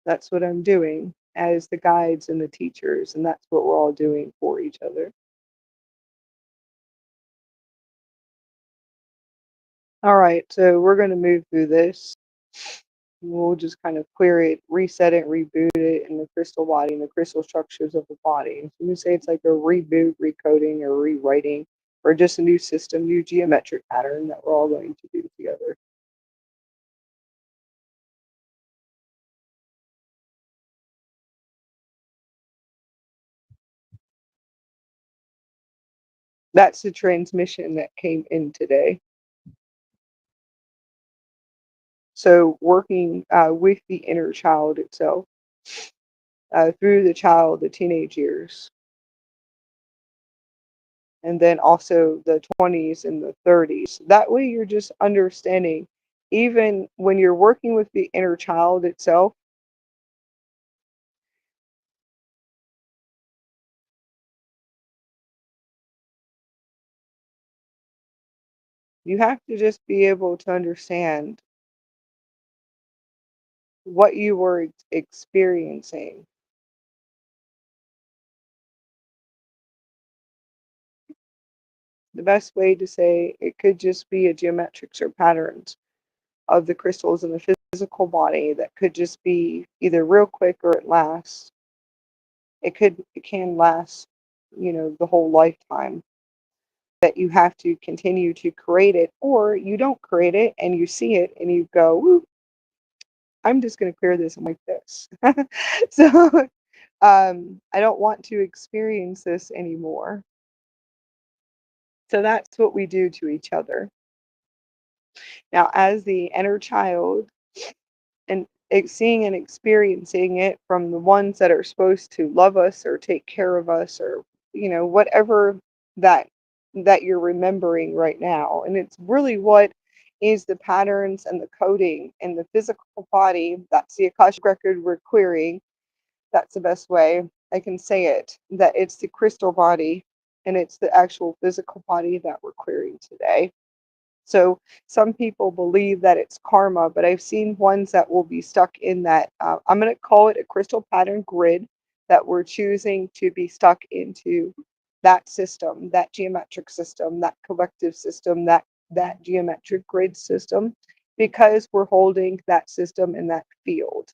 That's what I'm doing as the guides and the teachers, and that's what we're all doing for each other. All right, so we're going to move through this. We'll just kind of query it, reset it, reboot it in the crystal body and the crystal structures of the body. So you say it's like a reboot, recoding, or rewriting, or just a new system, new geometric pattern that we're all going to do together. That's the transmission that came in today. So working with the inner child itself, through the child, the teenage years, and then also the 20s and the 30s. That way you're just understanding, even when you're working with the inner child itself, you have to just be able to understand what you were experiencing. The best way to say it could just be a geometrics or patterns of the crystals in the physical body that could just be either real quick or it lasts. It can last, the whole lifetime. That you have to continue to create it, or you don't create it and you see it and you go, "Woo, I'm just going to clear this like this." So I don't want to experience this anymore. So that's what we do to each other. Now, as the inner child, and seeing and experiencing it from the ones that are supposed to love us or take care of us, or whatever that you're remembering right now, and it's really what is the patterns and the coding and the physical body. That's the Akashic record we're querying. That's the best way I can say it, that it's the crystal body and it's the actual physical body that we're querying today. So some people believe that it's karma, but I've seen ones that will be stuck in that. I'm going to call it a crystal pattern grid, that we're choosing to be stuck into that system, that geometric system, that collective system, that geometric grid system, because we're holding that system in that field.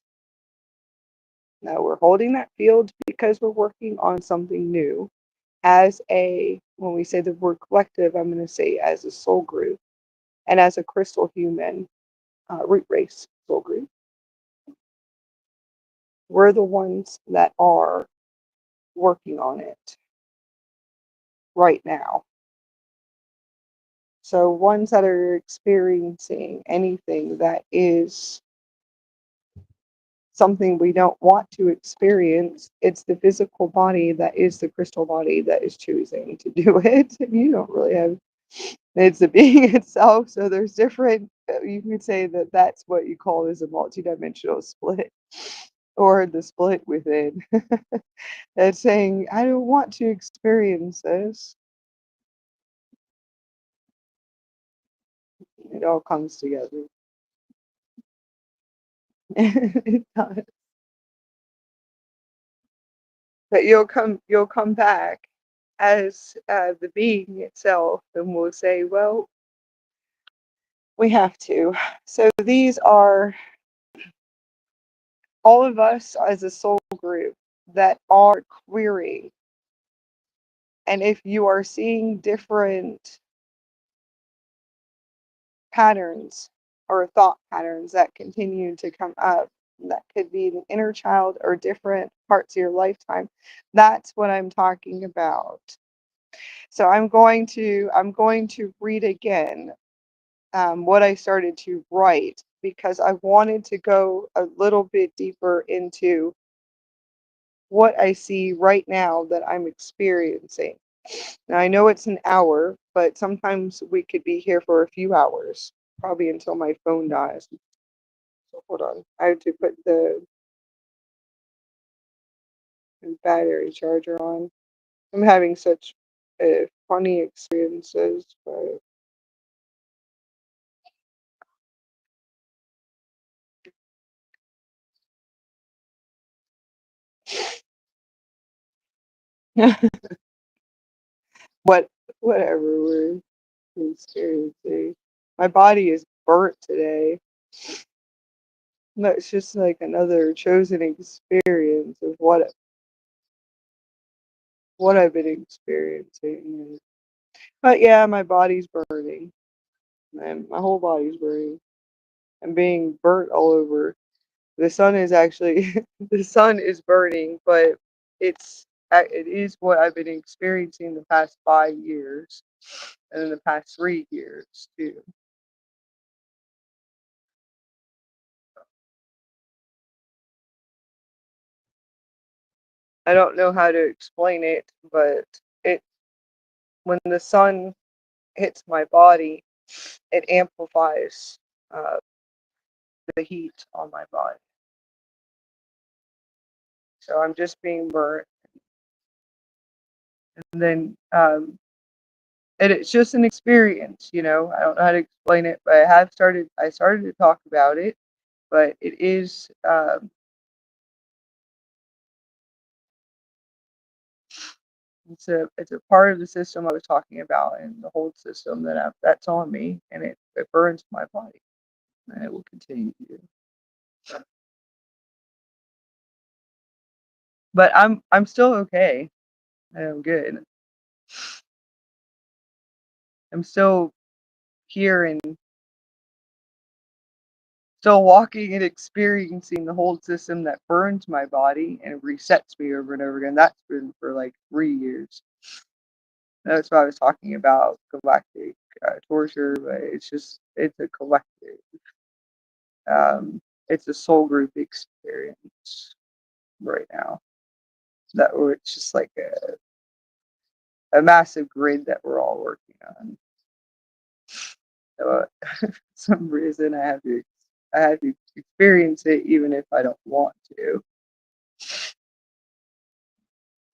Now we're holding that field because we're working on something new. When we say the word collective, I'm going to say as a soul group and as a crystal human root race soul group. We're the ones that are working on it right now. So ones that are experiencing anything that is something we don't want to experience, it's the physical body that is the crystal body that is choosing to do it. You don't really have, it's the being itself. So there's different, you could say that that's what you call as a multidimensional split, or the split within. That's saying, I don't want to experience this. It all comes together. It does. But you'll come back as the being itself, and we'll say, well, we have to. So these are all of us as a soul group that are querying. And if you are seeing different patterns or thought patterns that continue to come up, that could be the inner child or different parts of your lifetime, that's what I'm talking about. So I'm going to read again what I started to write, because I wanted to go a little bit deeper into what I see right now that I'm experiencing. Now, I know it's an hour, but sometimes we could be here for a few hours, probably until my phone dies. So hold on. I have to put the battery charger on. I'm having such funny experiences, but what whatever we're experiencing. My body is burnt today. That's just like another chosen experience of what I've been experiencing. But yeah, my body's burning, and my whole body's burning. I'm being burnt all over. The sun is actually the sun is burning, but it is what I've been experiencing the past 5 years, and in the past 3 years too. I don't know how to explain it, but it when the sun hits my body, it amplifies uh, the heat on my body. So I'm just being burnt, and then and it's just an experience. I don't know how to explain it, but I started to talk about it, but it is it's a part of the system I was talking about, and the whole system that's on me, and it burns my body, and it will continue to. But I'm still okay. I'm good. I'm still here and still walking and experiencing the whole system that burns my body and resets me over and over again. That's been for like 3 years. That's what I was talking about, galactic torture, but it's a collective. It's a soul group experience right now. That where it's just like a massive grid that we're all working on. So, for some reason, I have to experience it even if I don't want to.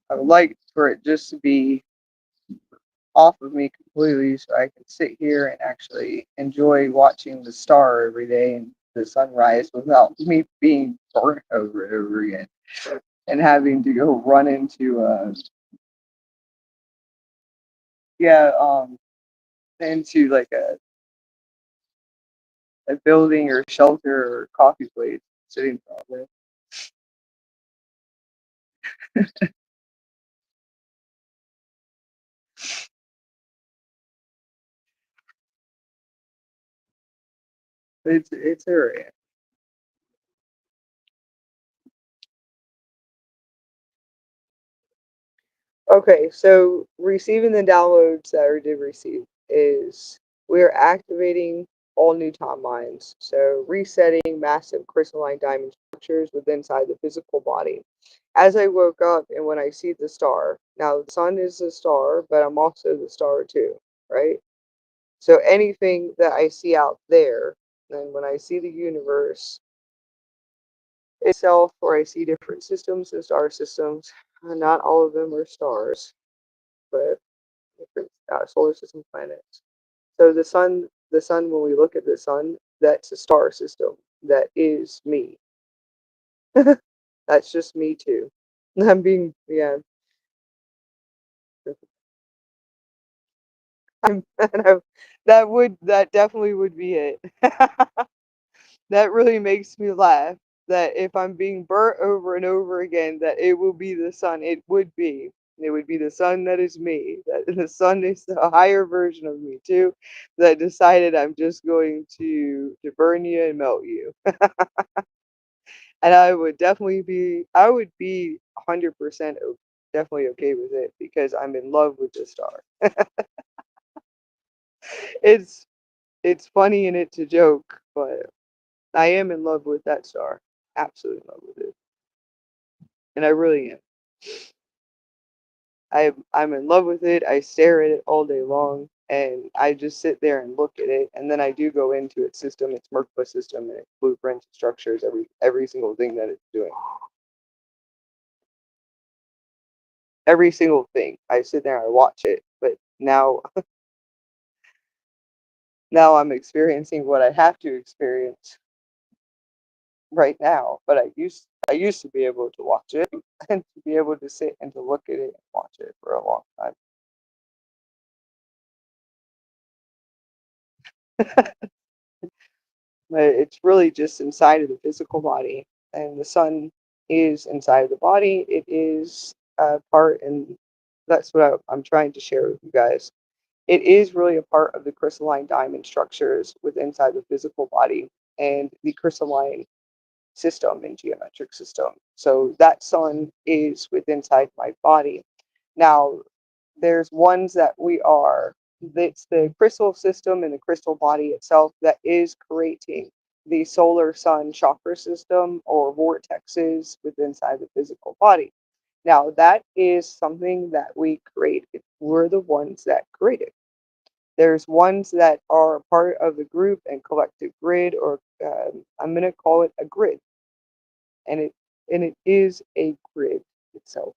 I would like for it just to be off of me completely so I can sit here and actually enjoy watching the star every day and the sunrise without me being burnt over and over again and having to go run into yeah into like a building or shelter or coffee place sitting probably. It's alright. Okay, so receiving the downloads that I did receive is we're activating all new timelines. So resetting massive crystalline diamond structures within inside the physical body. As I woke up and when I see the star, now the sun is the star, but I'm also the star too, right? So anything that I see out there, and when I see the universe itself, or I see different systems and star systems, not all of them are stars, but different solar system planets. So the sun, when we look at the sun, that's a star system. That is me. That's just me too. I'm being, yeah. And that definitely would be it. That really makes me laugh. That if I'm being burnt over and over again, that it will be the sun. It would be. It would be the sun that is me. That the sun is a higher version of me too. That decided I'm just going to burn you and melt you. And I would be 100% definitely okay with it because I'm in love with the star. It's it's funny and it's a joke, but I am in love with that star. Absolutely in love with it. And I really am. I'm in love with it. I stare at it all day long, and I just sit there and look at it. And then I do go into its system, its Merkaba system, and its blueprints, structures, every single thing that it's doing. Every single thing. I sit there and I watch it. But now I'm experiencing what I have to experience right now. But I used to be able to watch it and to be able to sit and to look at it and watch it for a long time. But it's really just inside of the physical body, and the sun is inside of the body. It is a part, and that's what I'm trying to share with you guys. It is really a part of the crystalline diamond structures within inside the physical body and the crystalline system and geometric system. So that sun is within inside my body. Now, there's ones that we are. It's the crystal system and the crystal body itself that is creating the solar sun chakra system or vortexes within inside the physical body. Now, that is something that we create. We're the ones that create it. There's ones that are a part of the group and collective grid, or I'm going to call it a grid, and it is a grid itself.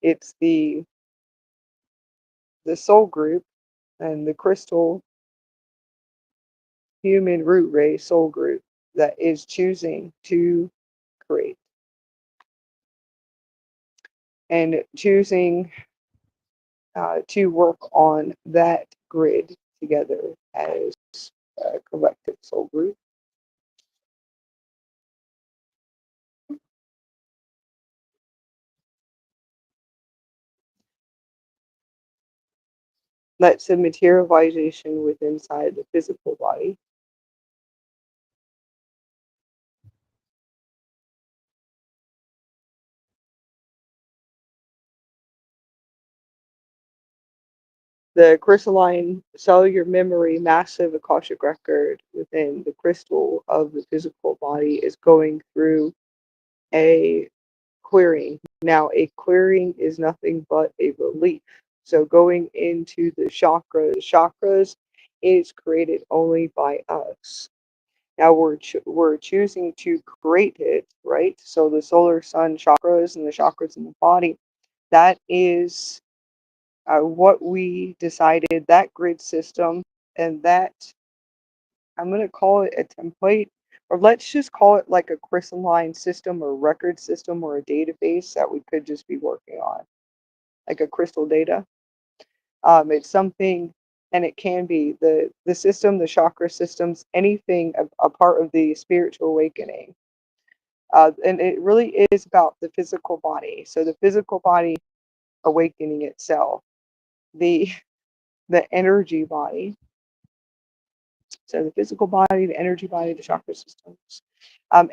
It's the soul group and the crystal human root ray soul group that is choosing to create and choosing to work on that grid together as a collective soul group. That's the materialization within inside the physical body. The crystalline cellular memory, massive Akashic record within the crystal of the physical body is going through a clearing. Now, a clearing is nothing but a relief. So, going into the chakras is created only by us. Now, we're choosing to create it, right? So, the solar sun chakras and the chakras in the body, that is what we decided, that grid system, and that I'm going to call it a template, or let's just call it like a crystalline system or record system or a database that we could just be working on, like a crystal data. It's something, and it can be the system, the chakra systems, anything a part of the spiritual awakening. And it really is about the physical body. So the physical body awakening itself, the the energy body. So the physical body, the energy body, the chakra systems,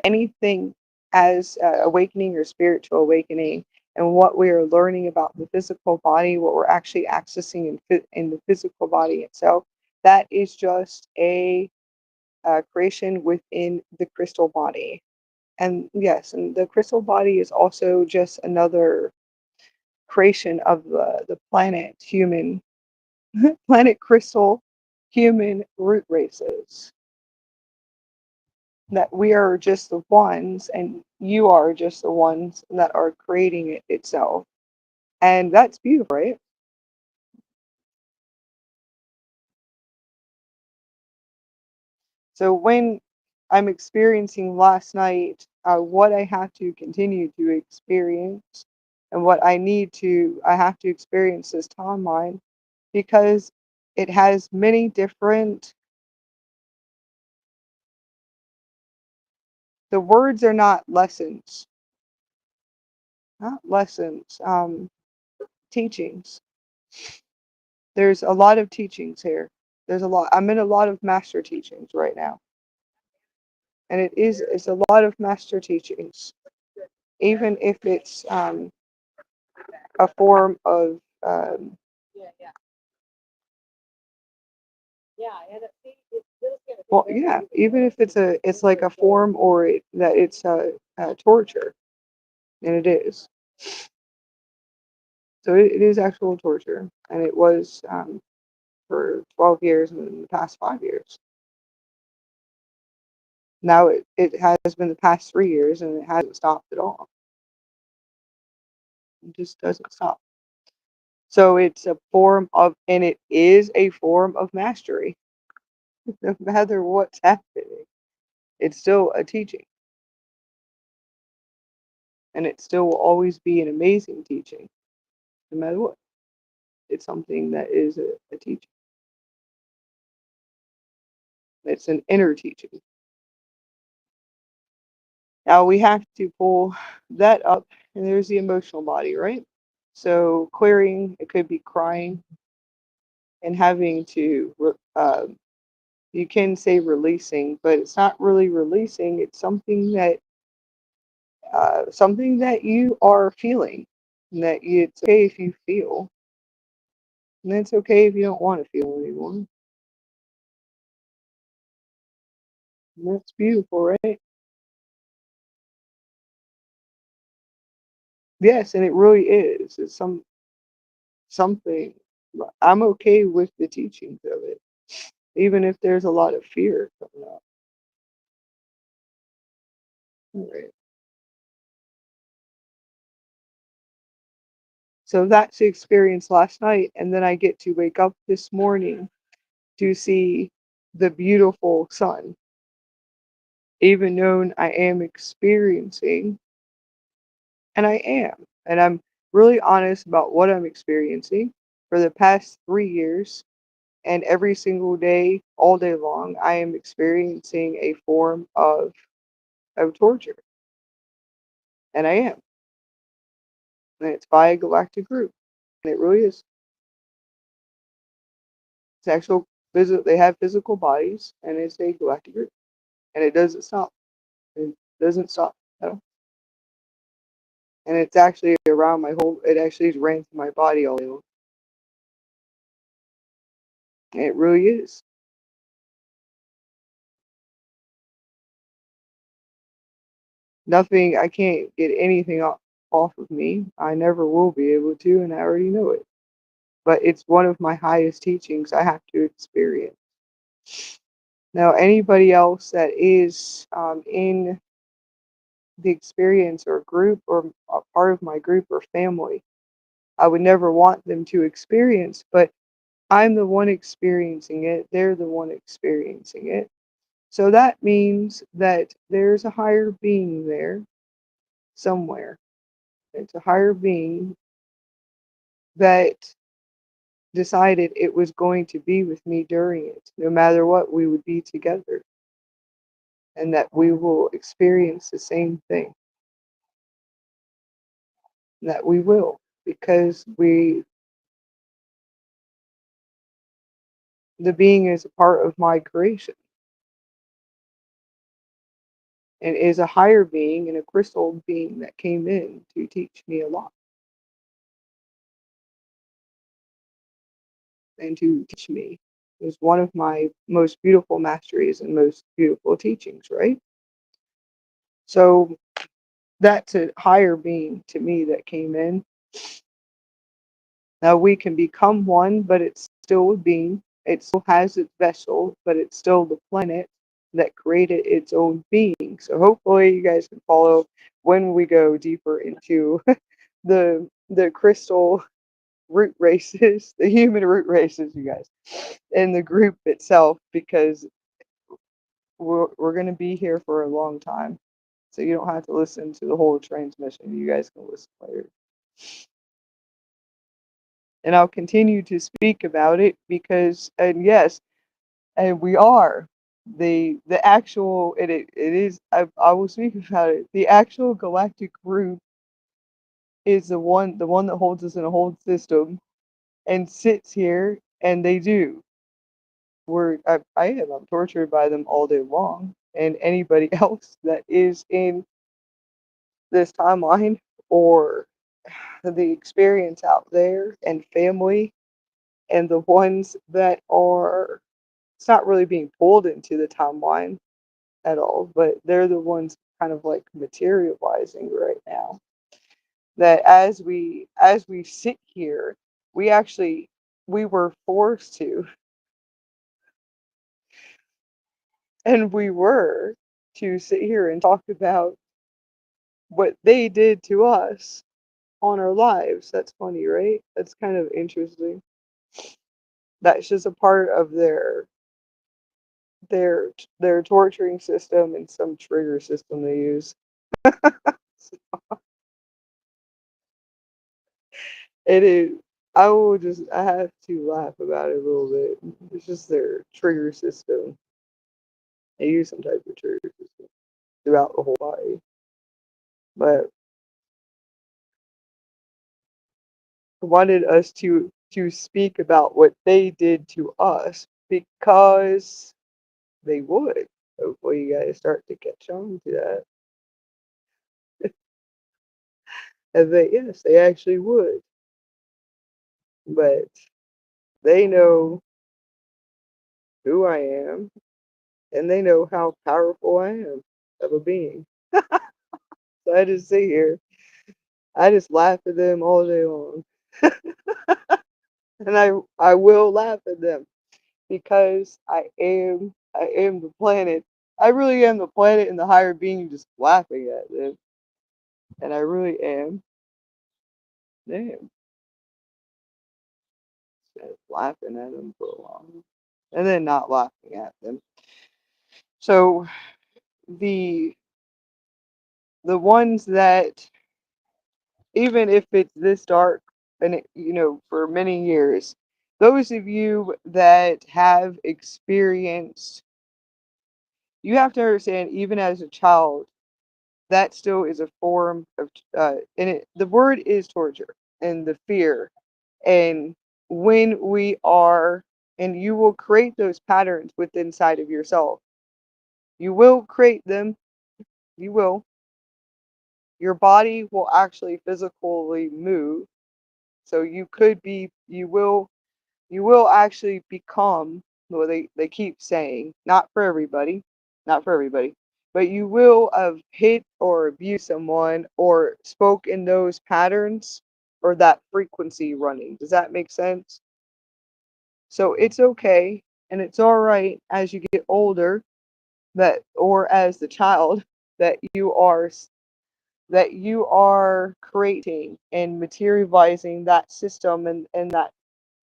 anything as awakening or spiritual awakening, and what we are learning about the physical body, what we're actually accessing in the physical body itself, that is just a creation within the crystal body. And yes, and the crystal body is also just another creation of the planet human, planet crystal human root races. That we are just the ones and you are just the ones that are creating it itself. And that's beautiful, right? So when I'm experiencing last night, what I have to continue to experience and what I have to experience this timeline because it has many different, the words are not lessons, not lessons, teachings. There's a lot of teachings here. There's a lot. I'm in a lot of master teachings right now, and it's a lot of master teachings, even if it's a form of well, yeah, even if it's like a form or that it's a torture, and it is. So it is actual torture, and it was for 12 years and in the past 5 years. Now it has been the past 3 years and it hasn't stopped at all. It just doesn't stop. So it's a form of, and it is a form of mastery. No matter what's happening, it's still a teaching, and it still will always be an amazing teaching, no matter what. It's something that is a teaching. It's an inner teaching. Now we have to pull that up, and there's the emotional body, right? So clearing, it could be crying and having to, you can say releasing, but it's not really releasing. It's something that you are feeling, and that it's okay if you feel, and it's okay if you don't want to feel anymore. And that's beautiful, right? Yes, and it really is. It's something. I'm okay with the teachings of it, even if there's a lot of fear coming up. Right. So that's the experience last night, and then I get to wake up this morning to see the beautiful sun, even though I am experiencing, and I am, and I'm really honest about what I'm experiencing for the past 3 years, and every single day, all day long, I am experiencing a form of torture, and I am, and it's by a galactic group, and it really is. It's actual physical. They have physical bodies, and it's a galactic group, and it doesn't stop. It doesn't stop at all. And it's actually around my whole. It actually ran through my body all day long. It really is. Nothing. I can't get anything off of me. I never will be able to, and I already know it. But it's one of my highest teachings I have to experience. Now, anybody else that is in the experience or group or a part of my group or family, I would never want them to experience, but I'm the one experiencing it. They're the one experiencing it. So that means that there's a higher being there somewhere. It's a higher being that decided it was going to be with me during it. No matter what, we would be together and that we will experience the same thing. That we will, because the being is a part of my creation and is a higher being and a crystal being that came in to teach me a lot and to teach me is one of my most beautiful masteries and most beautiful teachings, right? So that's a higher being to me that came in. Now we can become one, but it's still a being. It still has its vessel, but it's still the planet that created its own being. So hopefully you guys can follow when we go deeper into the crystal root races, the human root races, you guys, and the group itself, because we're going to be here for a long time. So you don't have to listen to the whole transmission. You guys can listen later. And I'll continue to speak about it because, and yes, and we are the actual, and it is, I will speak about it. The actual galactic group is the one that holds us in a whole system and sits here, and they do. I'm tortured by them all day long, and anybody else that is in this timeline or the experience out there and family and the ones that are, it's not really being pulled into the timeline at all, but they're the ones kind of like materializing right now. That as we sit here, we actually we were forced to, and we were to sit here and talk about what they did to us on our lives. That's funny, right? That's kind of interesting. That's just a part of their torturing system and some trigger system they use. It is. I have to laugh about it a little bit. It's just their trigger system. They use some type of trigger system throughout the whole body. But I wanted us to speak about what they did to us because they would. Hopefully you guys start to catch on to that. And they, yes, they actually would. But they know who I am and they know how powerful I am of a being. So I just sit here, I just laugh at them all day long. And I will laugh at them because I am the planet. I really am the planet and the higher being just laughing at them. And I really am. Damn. Just laughing at them for a while. And then not laughing at them. So the the ones that, even if it's this dark and for many years, those of you that have experienced, you have to understand, even as a child, that still is a form of and the word is torture and the fear. And when we are And you will create those patterns within inside of yourself. You will create them. You will. Your body will actually physically move. So you will actually become, well, they keep saying, not for everybody, but you will have hit or abused someone or spoke in those patterns or that frequency running. Does that make sense? So it's okay and it's all right as you get older that, or as the child, that you are creating and materializing that system and that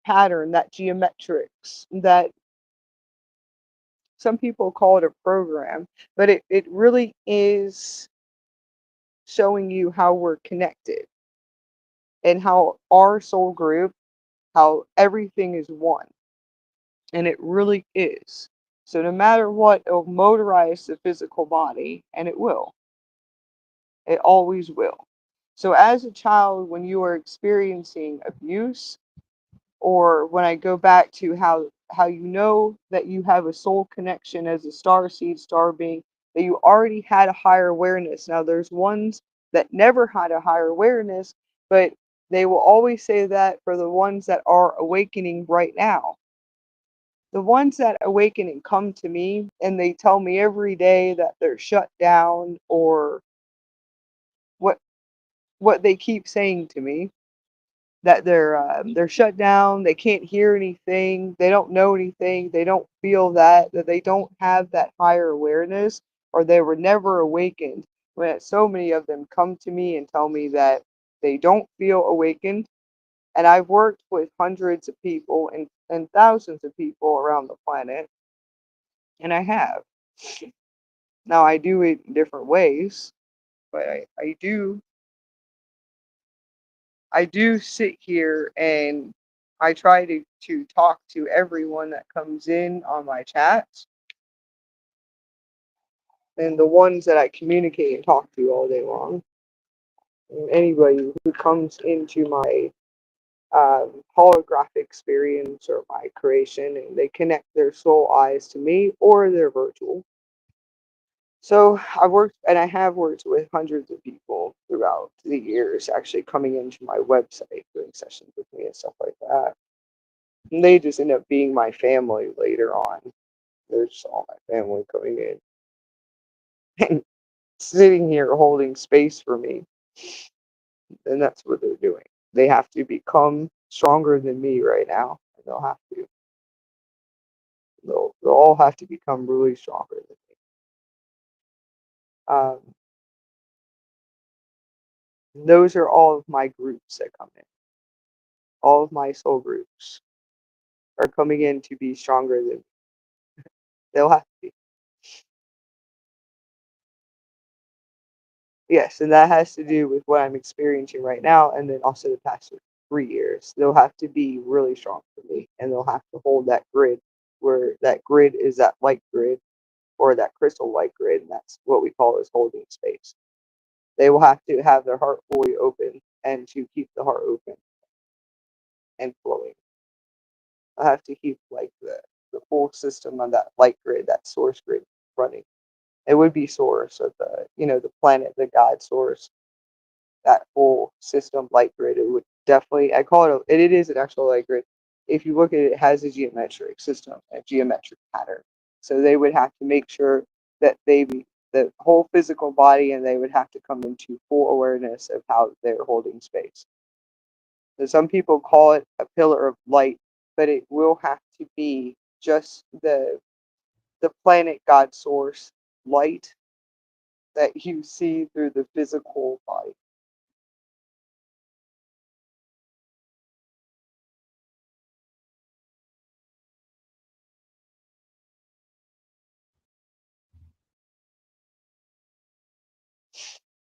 pattern, that geometrics, that some people call it a program, but it really is showing you how we're connected and how our soul group, how everything is one. And it really is. So no matter what, it'll motorize the physical body, and it will. It always will. So as a child, when you are experiencing abuse, or when I go back to how you know that you have a soul connection as a star seed star being, that you already had a higher awareness. Now there's ones that never had a higher awareness, but they will always say that for the ones that are awakening right now. The ones that awaken and come to me and they tell me every day that they're shut down, or what what they keep saying to me, that they're shut down, they can't hear anything, they don't know anything, they don't feel that they don't have that higher awareness, or they were never awakened. When so many of them come to me and tell me that they don't feel awakened, and I've worked with hundreds of people and thousands of people around the planet, and I have. Now I do it in different ways, but I do sit here and I try to talk to everyone that comes in on my chats and the ones that I communicate and talk to all day long. And anybody who comes into my holographic experience or my creation and they connect their soul eyes to me, or they're virtual. So I have worked with hundreds of people throughout the years, actually coming into my website, doing sessions with me and stuff like that. And they just end up being my family later on. They're just all my family coming in and sitting here holding space for me. And that's what they're doing. They have to become stronger than me right now. They'll have to. They'll all have to become really stronger than me. Those are all of my groups that come in. All of my soul groups are coming in to be stronger than me. They'll have to be. Yes, and that has to do with what I'm experiencing right now, and then also the past 3 years. They'll have to be really strong for me, and they'll have to hold that grid, where that grid is that light grid, or that crystal light grid, and that's what we call as holding space. They will have to have their heart fully open, and to keep the heart open and flowing. I have to keep like the full system on that light grid, that source grid running. It would be source of the planet, the God source, that full system light grid. It would definitely, I call it is an actual light grid. If you look at it, it has a geometric system, a geometric pattern. So they would have to make sure that the whole physical body, and they would have to come into full awareness of how they're holding space. So some people call it a pillar of light, but it will have to be just the planet God source light that you see through the physical body.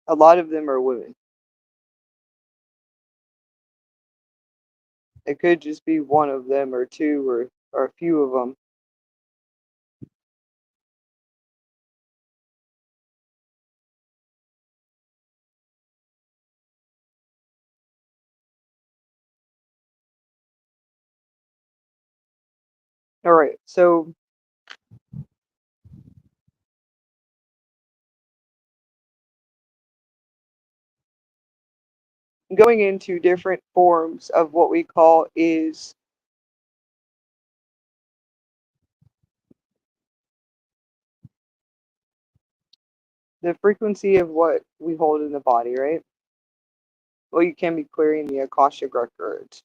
A lot of them are women. It could just be one of them or two or a few of them. All right. So going into different forms of what we call is the frequency of what we hold in the body, right? Well, you can be clearing the Akashic records.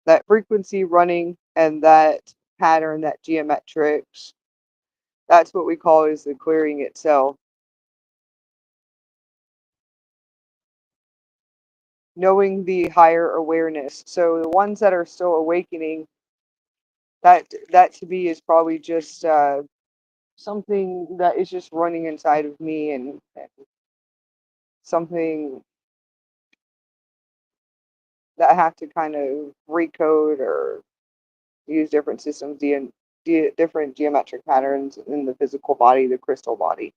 That frequency running and that pattern, that geometrics, that's what we call is the clearing itself. Knowing the higher awareness. So the ones that are still awakening, that to me is probably just something that is just running inside of me and something that I have to kind of recode or use different systems, different geometric patterns in the physical body, the crystal body,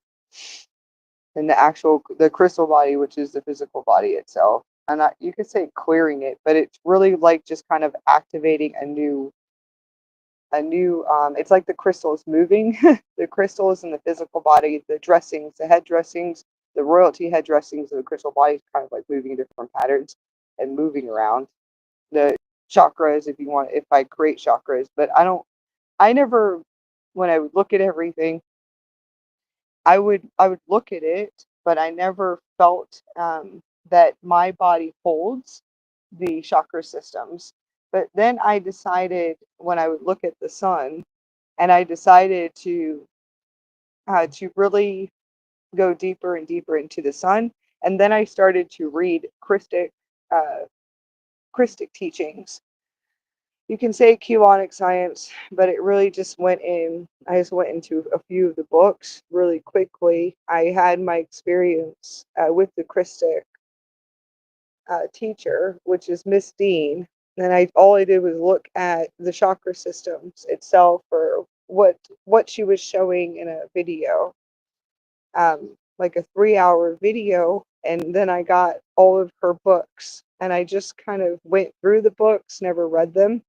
and the crystal body, which is the physical body itself. And you could say clearing it, but it's really like just kind of activating a new it's like the crystals moving the crystals in the physical body, the dressings, the head dressings, the royalty head dressings of the crystal body is kind of like moving in different patterns and moving around the chakras, if I create chakras. But I never, when I would look at everything, I would look at it, but I never felt that my body holds the chakra systems. But then I decided when I would look at the sun, and I decided to really go deeper and deeper into the sun, and then I started to read uh, Christic teachings. You can say Qonic science, but it really just went in. I just went into a few of the books really quickly. I had my experience with the Christic teacher, which is Miss Dean, and all I did was look at the chakra systems itself, or what she was showing in a video, like a 3-hour video, and then I got all of her books, and I just kind of went through the books, never read them,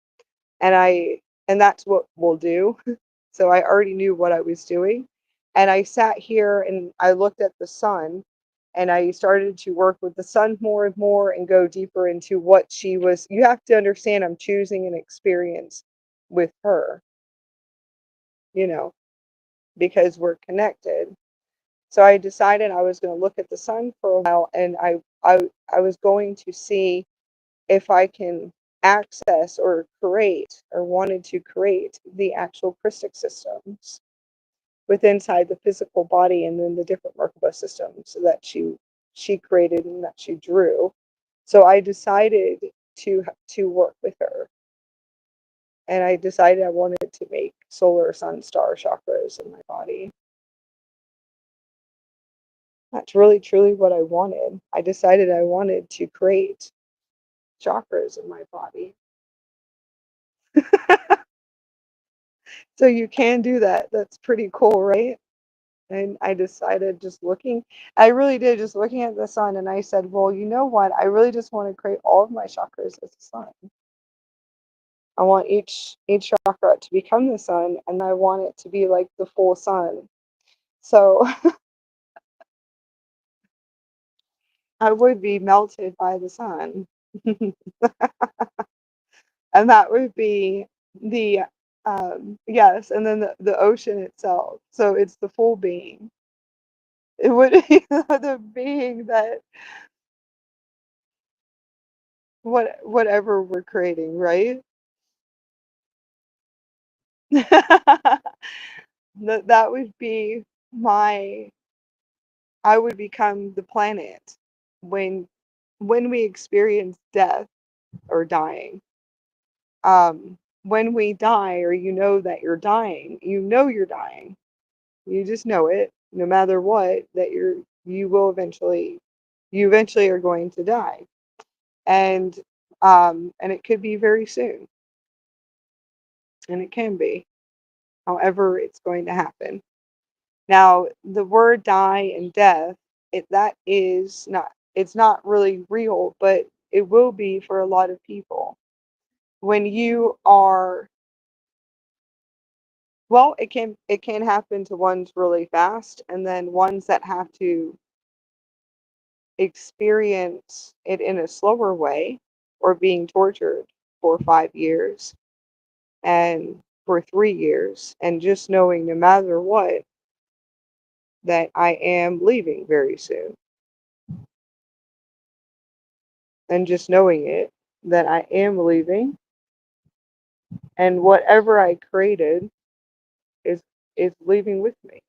and that's what we'll do. So I already knew what I was doing, and I sat here and I looked at the sun, and I started to work with the sun more and more and go deeper into what she was. You have to understand, I'm choosing an experience with her, you know, because we're connected. So I decided I was going to look at the sun for a while, and I was going to see if I can access or create or wanted to create the actual Christic systems with inside the physical body, and then the different Merkaba systems that she created and that she drew. So I decided to work with her, and I decided I wanted to make solar sun star chakras in my body. That's really truly what I wanted. I decided I wanted to create chakras in my body. So you can do that. That's pretty cool, right? And I decided, I really did, just looking at the sun, and I said, well, you know what? I really just want to create all of my chakras as the sun. I want each chakra to become the sun, and I want it to be like the full sun. So I would be melted by the sun. And that would be the yes, and then the ocean itself. So it's the full being. It would be the being that whatever we're creating, right? That would be my I would become the planet when we experience death or dying. When we die, or you know that you're dying, you know you're dying. You just know it, no matter what, that you eventually are going to die. And and it could be very soon. And it can be. However, it's going to happen. Now, the word die and death, that is not, it's not really real, but it will be for a lot of people. When you are, well, it can happen to ones really fast, and then ones that have to experience it in a slower way, or being tortured for 5 years and for 3 years, and just knowing no matter what that I am leaving very soon, and just knowing it that I am leaving, and whatever I created is is leaving with me.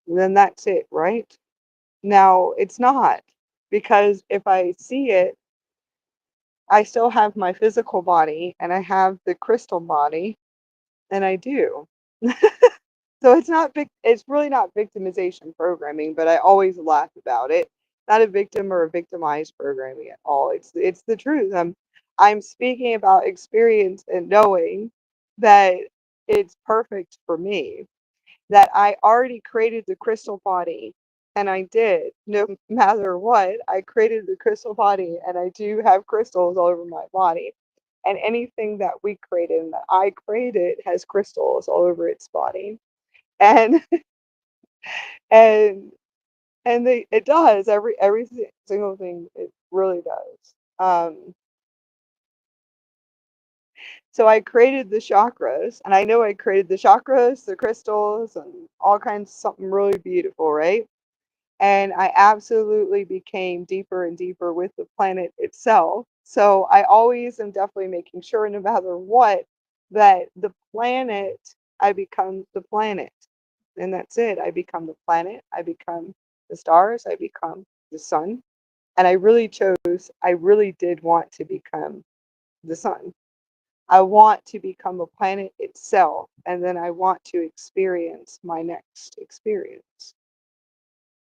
Then that's it, right? Now it's not, because if I see it, I still have my physical body and I have the crystal body, and I do. So it's really not victimization programming, but I always laugh about it. Not a victim or a victimized programming at all. It's the truth. I'm speaking about experience and knowing that it's perfect for me. That I already created the crystal body, and I did. No matter what, I created the crystal body, and I do have crystals all over my body. And anything that we created and that I created has crystals all over its body. And and it does, single thing, it really does. So I created the chakras, and I know I created the chakras, the crystals, and all kinds of something really beautiful, right? And I absolutely became deeper and deeper with the planet itself. So I always am definitely making sure, no matter what, that the planet, I become the planet. And that's it. I become the planet, I become the stars, I become the sun. And I really did want to become the sun. I want to become a planet itself, and then I want to experience my next experience.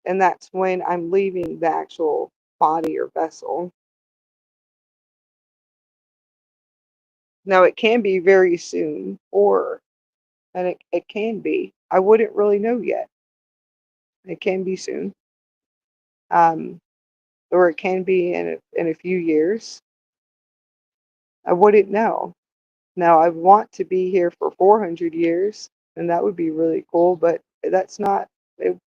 And that's when I'm leaving the actual body or vessel. Now, it can be very soon, and it can be. I wouldn't really know yet. It can be soon, um, or it can be in a few years. I wouldn't know. Now, I want to be here for 400 years, and that would be really cool, but that's not,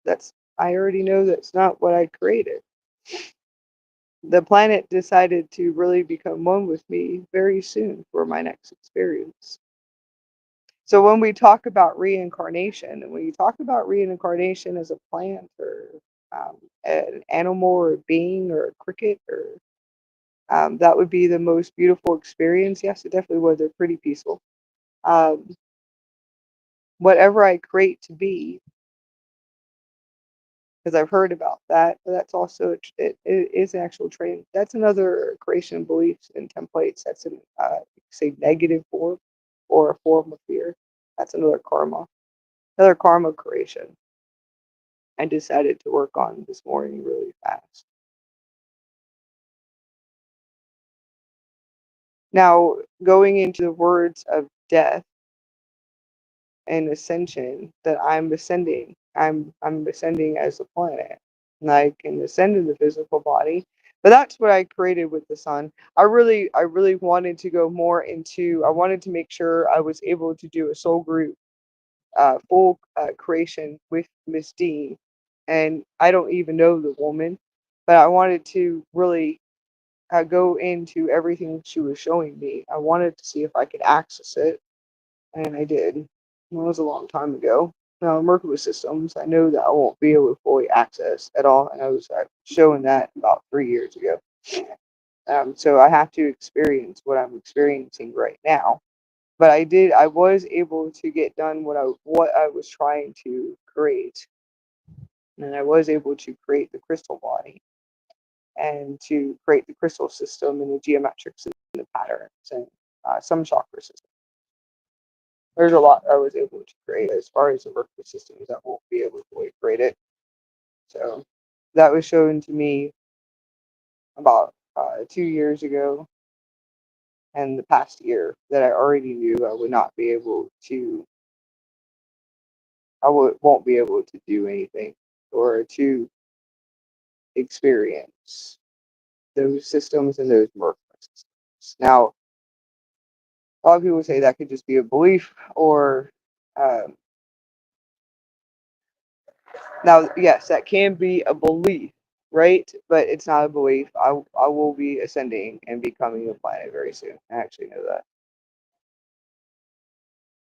that's, I already know that's not what I created. The planet decided to really become one with me very soon for my next experience. So when we talk about reincarnation, and when you talk about reincarnation as a plant, or an animal, or a being, or a cricket, or that would be the most beautiful experience. Yes, it definitely would. They're pretty peaceful. Um, Whatever I create to be, because I've heard about that. But that's also it is an actual training. That's another creation of beliefs and templates. That's an say negative form, or a form of fear. That's another karma creation. I decided to work on this morning really fast. Now, going into the words of death and ascension, that I'm ascending as a planet. And I can ascend in the physical body. But that's what I created with the sun. I really wanted to go more into, I wanted to make sure I was able to do a soul group full creation with Miss D. And I don't even know the woman, but I wanted to really go into everything she was showing me. I wanted to see if I could access it, and I did. It was a long time ago. Now, in working with systems, I know that I won't be able to fully access at all, and I was showing that about 3 years ago. So I have to experience what I'm experiencing right now. But I was able to get done what I was trying to create, and I was able to create the crystal body, and to create the crystal system, and the geometrics and the patterns, and some chakra systems. There's a lot I was able to create as far as the workflow systems that won't be able to fully create it. So that was shown to me about 2 years ago, and the past year, that I already knew I would not be able to won't be able to do anything or to experience those systems and those murk systems. Now, a lot of people say that could just be a belief, or um, now, yes, that can be a belief, right? But it's not a belief. I will be ascending and becoming a planet very soon. I actually know that,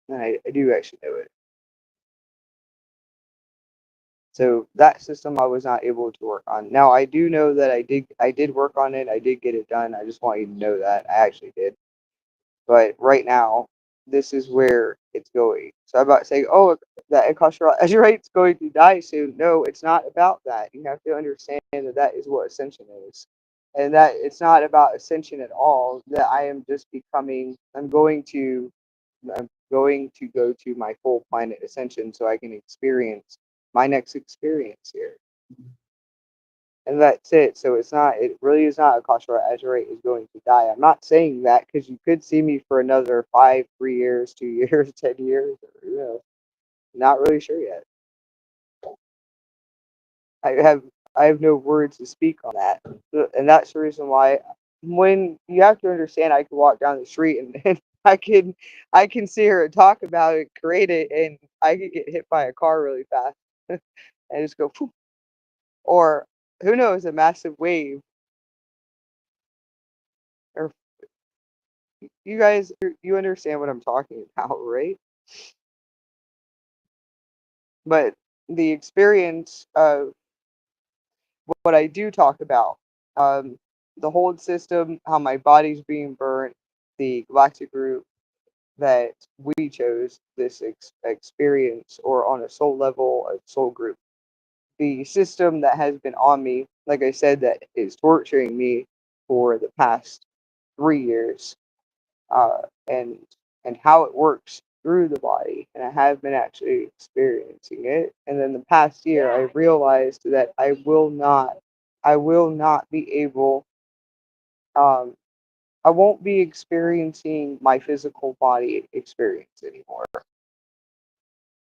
and I do actually know it. So that system I was not able to work on. Now I do know that I did work on it. I did get it done. I just want you to know that I actually did. But right now, this is where it's going. So I'm about to say, oh, that Azurite's going to die soon. No, it's not about that. You have to understand that that is what ascension is, and that it's not about ascension at all. That I am just becoming. I'm going to go to my full planet ascension so I can experience my next experience here, and that's it. So it's not. It really is not a Kashra Azurite is going to die. I'm not saying that because you could see me for another 3 years, 2 years, 10 years. Or, not really sure yet. I have I have no words to speak on that, and that's the reason why. When you have to understand, I can walk down the street and I can see her and talk about it, create it, and I could get hit by a car really fast and just go, poof. Or who knows, a massive wave. Or you guys, you understand what I'm talking about, right? But the experience of what I do talk about, um, the hold system, how my body's being burnt, the galactic group that we chose this experience, or on a soul level, a soul group. The system that has been on me, like I said, that is torturing me for the past 3 years, uh, and how it works through the body, and I have been actually experiencing it. And then the past year, I realized that I will not be able, um, I won't be experiencing my physical body experience anymore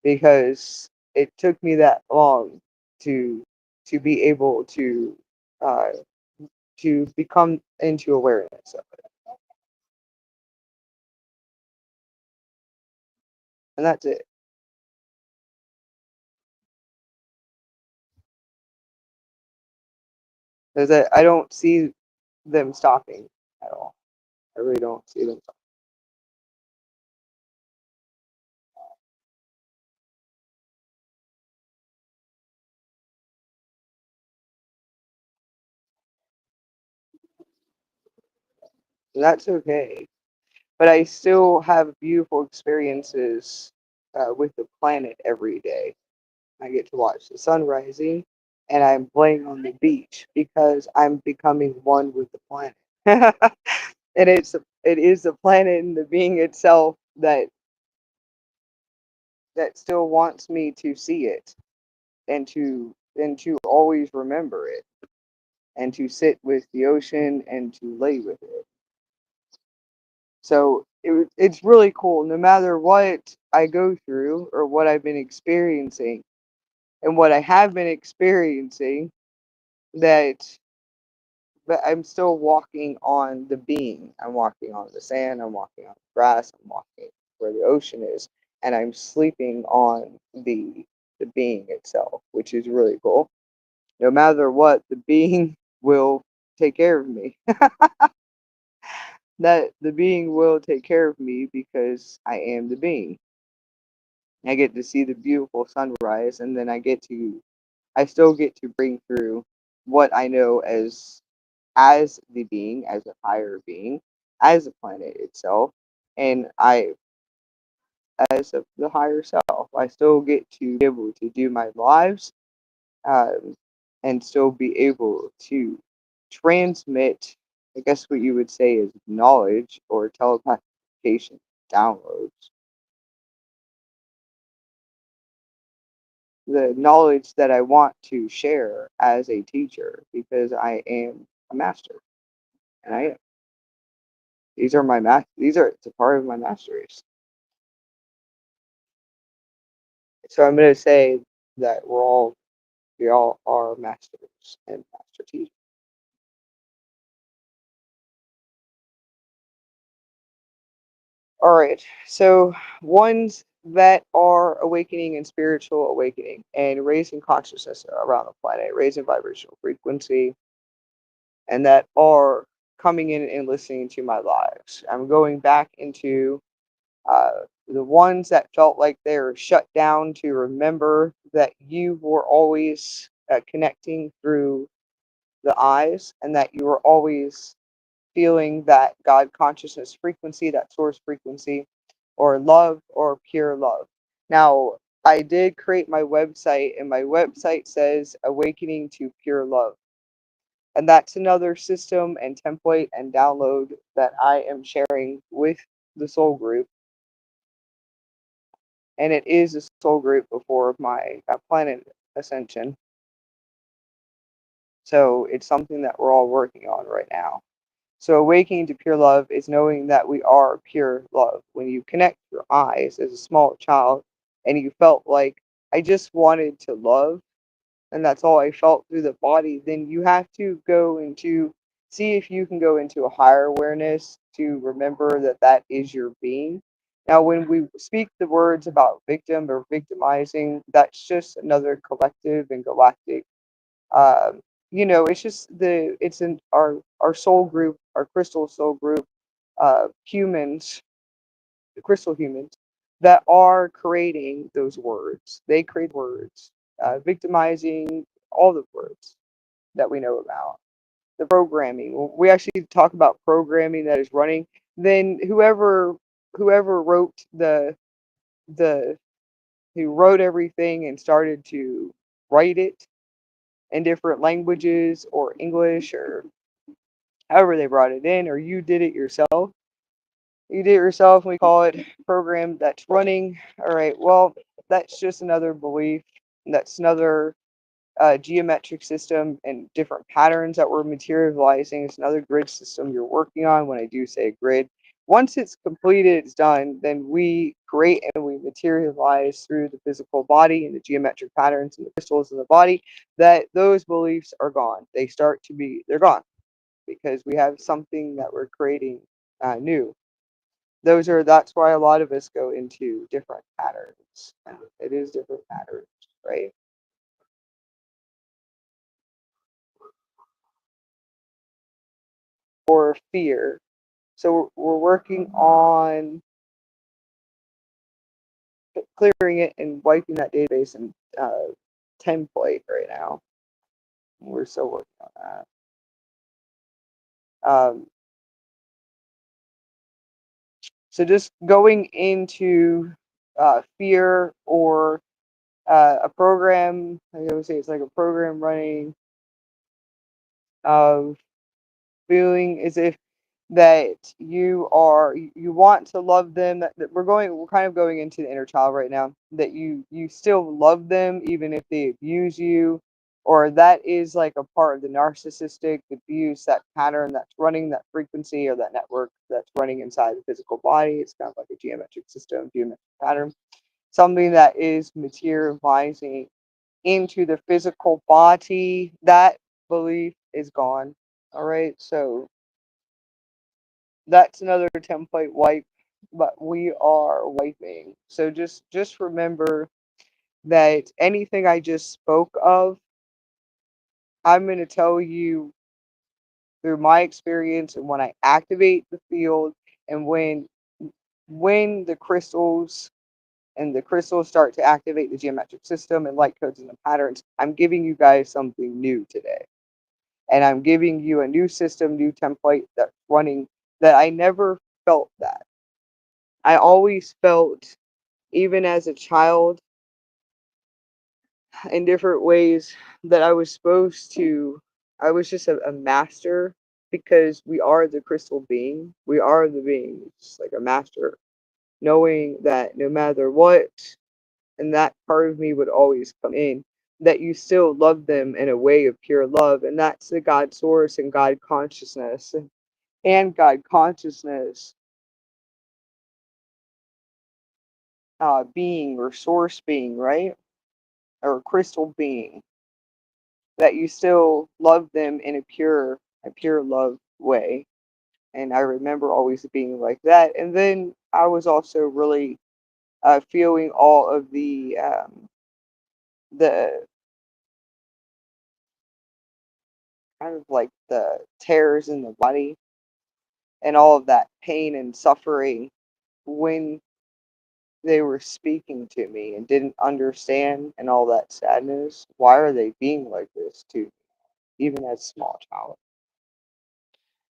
because it took me that long to be able uh, to become into awareness of it, and that's it. Is that I don't see them stopping at all. I really don't see them stopping. And that's okay. But I still have beautiful experiences with the planet every day. I get to watch the sun rising, and I'm playing on the beach because I'm becoming one with the planet. And it is the planet and the being itself that still wants me to see it, and to always remember it, and to sit with the ocean and to lay with it. So it's really cool. No matter what I go through or what I've been experiencing and what I have been experiencing, that but I'm still walking on the being. I'm walking on the sand. I'm walking on the grass. I'm walking where the ocean is, and I'm sleeping on the being itself, which is really cool. No matter what, the being will take care of me. That the being will take care of me because I am the being. I get to see the beautiful sunrise, and then I still get to bring through what I know as the being, as a higher being, as the planet itself, and I as the higher self. I still get to be able to do my lives, um, and still be able to transmit, I guess what you would say is knowledge or telepathication downloads, the knowledge that I want to share as a teacher because I am a master, and I am. These are my These are it's a part of my masteries. So I'm going to say that we all are masters and master teachers. All right. So ones that are awakening and spiritual awakening and raising consciousness around the planet, raising vibrational frequency, and that are coming in and listening to my lives. I'm going back into the ones that felt like they were shut down to remember that you were always connecting through the eyes and that you were always feeling that God consciousness frequency, that source frequency, or love or pure love. Now, I did create my website, and my website says Awakening to Pure Love. And that's another system and template and download that I am sharing with the soul group. And it is a soul group before my planet ascension. So it's something that we're all working on right now. So awakening to pure love is knowing that we are pure love. When you connect your eyes as a small child and you felt like I just wanted to love and that's all I felt through the body, then you have to go into see if you can go into a higher awareness to remember that that is your being. Now, when we speak the words about victim or victimizing, that's just another collective and galactic. Um, it's just it's in our soul group, our crystal soul group, humans, the crystal humans that are creating those words. They create words, victimizing, all the words that we know about. The programming. When we actually talk about programming that is running, then whoever wrote the who wrote everything and started to write it in different languages or English or however they brought it in, or you did it yourself. You did it yourself, and we call it program that's running. All right, well, that's just another belief. That's another geometric system and different patterns that we're materializing. It's another grid system you're working on. When I do say grid, once it's completed, it's done, then we create and we materialize through the physical body and the geometric patterns and the crystals in the body that those beliefs are gone. They're gone because we have something that we're creating new. That's why a lot of us go into different patterns. It is different patterns, right? Or fear. So we're working on clearing it and wiping that database and template right now. We're still working on that. So just going into fear or a program, I would say it's like a program running of feeling as if that you want to love them, that we're kind of going into the inner child right now, that you still love them even if they abuse you, or that is like a part of the narcissistic abuse, that pattern that's running, that frequency or that network that's running inside the physical body. It's kind of like a geometric system, geometric pattern, something that is materializing into the physical body. That belief is gone. All right, so that's another template wipe, but we are wiping. So just remember that anything I just spoke of, I'm going to tell you through my experience and when I activate the field and when the crystals start to activate the geometric system and light codes and the patterns, I'm giving you guys something new today. And I'm giving you a new system, new template that's running that I never felt that. I always felt, even as a child, in different ways, that I was just a master because we are the crystal being. We are the being, it's like a master, knowing that no matter what, and that part of me would always come in, that you still love them in a way of pure love. And that's the God source and God consciousness. And God consciousness being or source being, right? Or crystal being, that you still love them in a pure love way. And I remember always being like that. And then I was also really feeling all of the kind of like the tears in the body and all of that pain and suffering when they were speaking to me and didn't understand and all that sadness. Why are they being like this to me, even as a small child?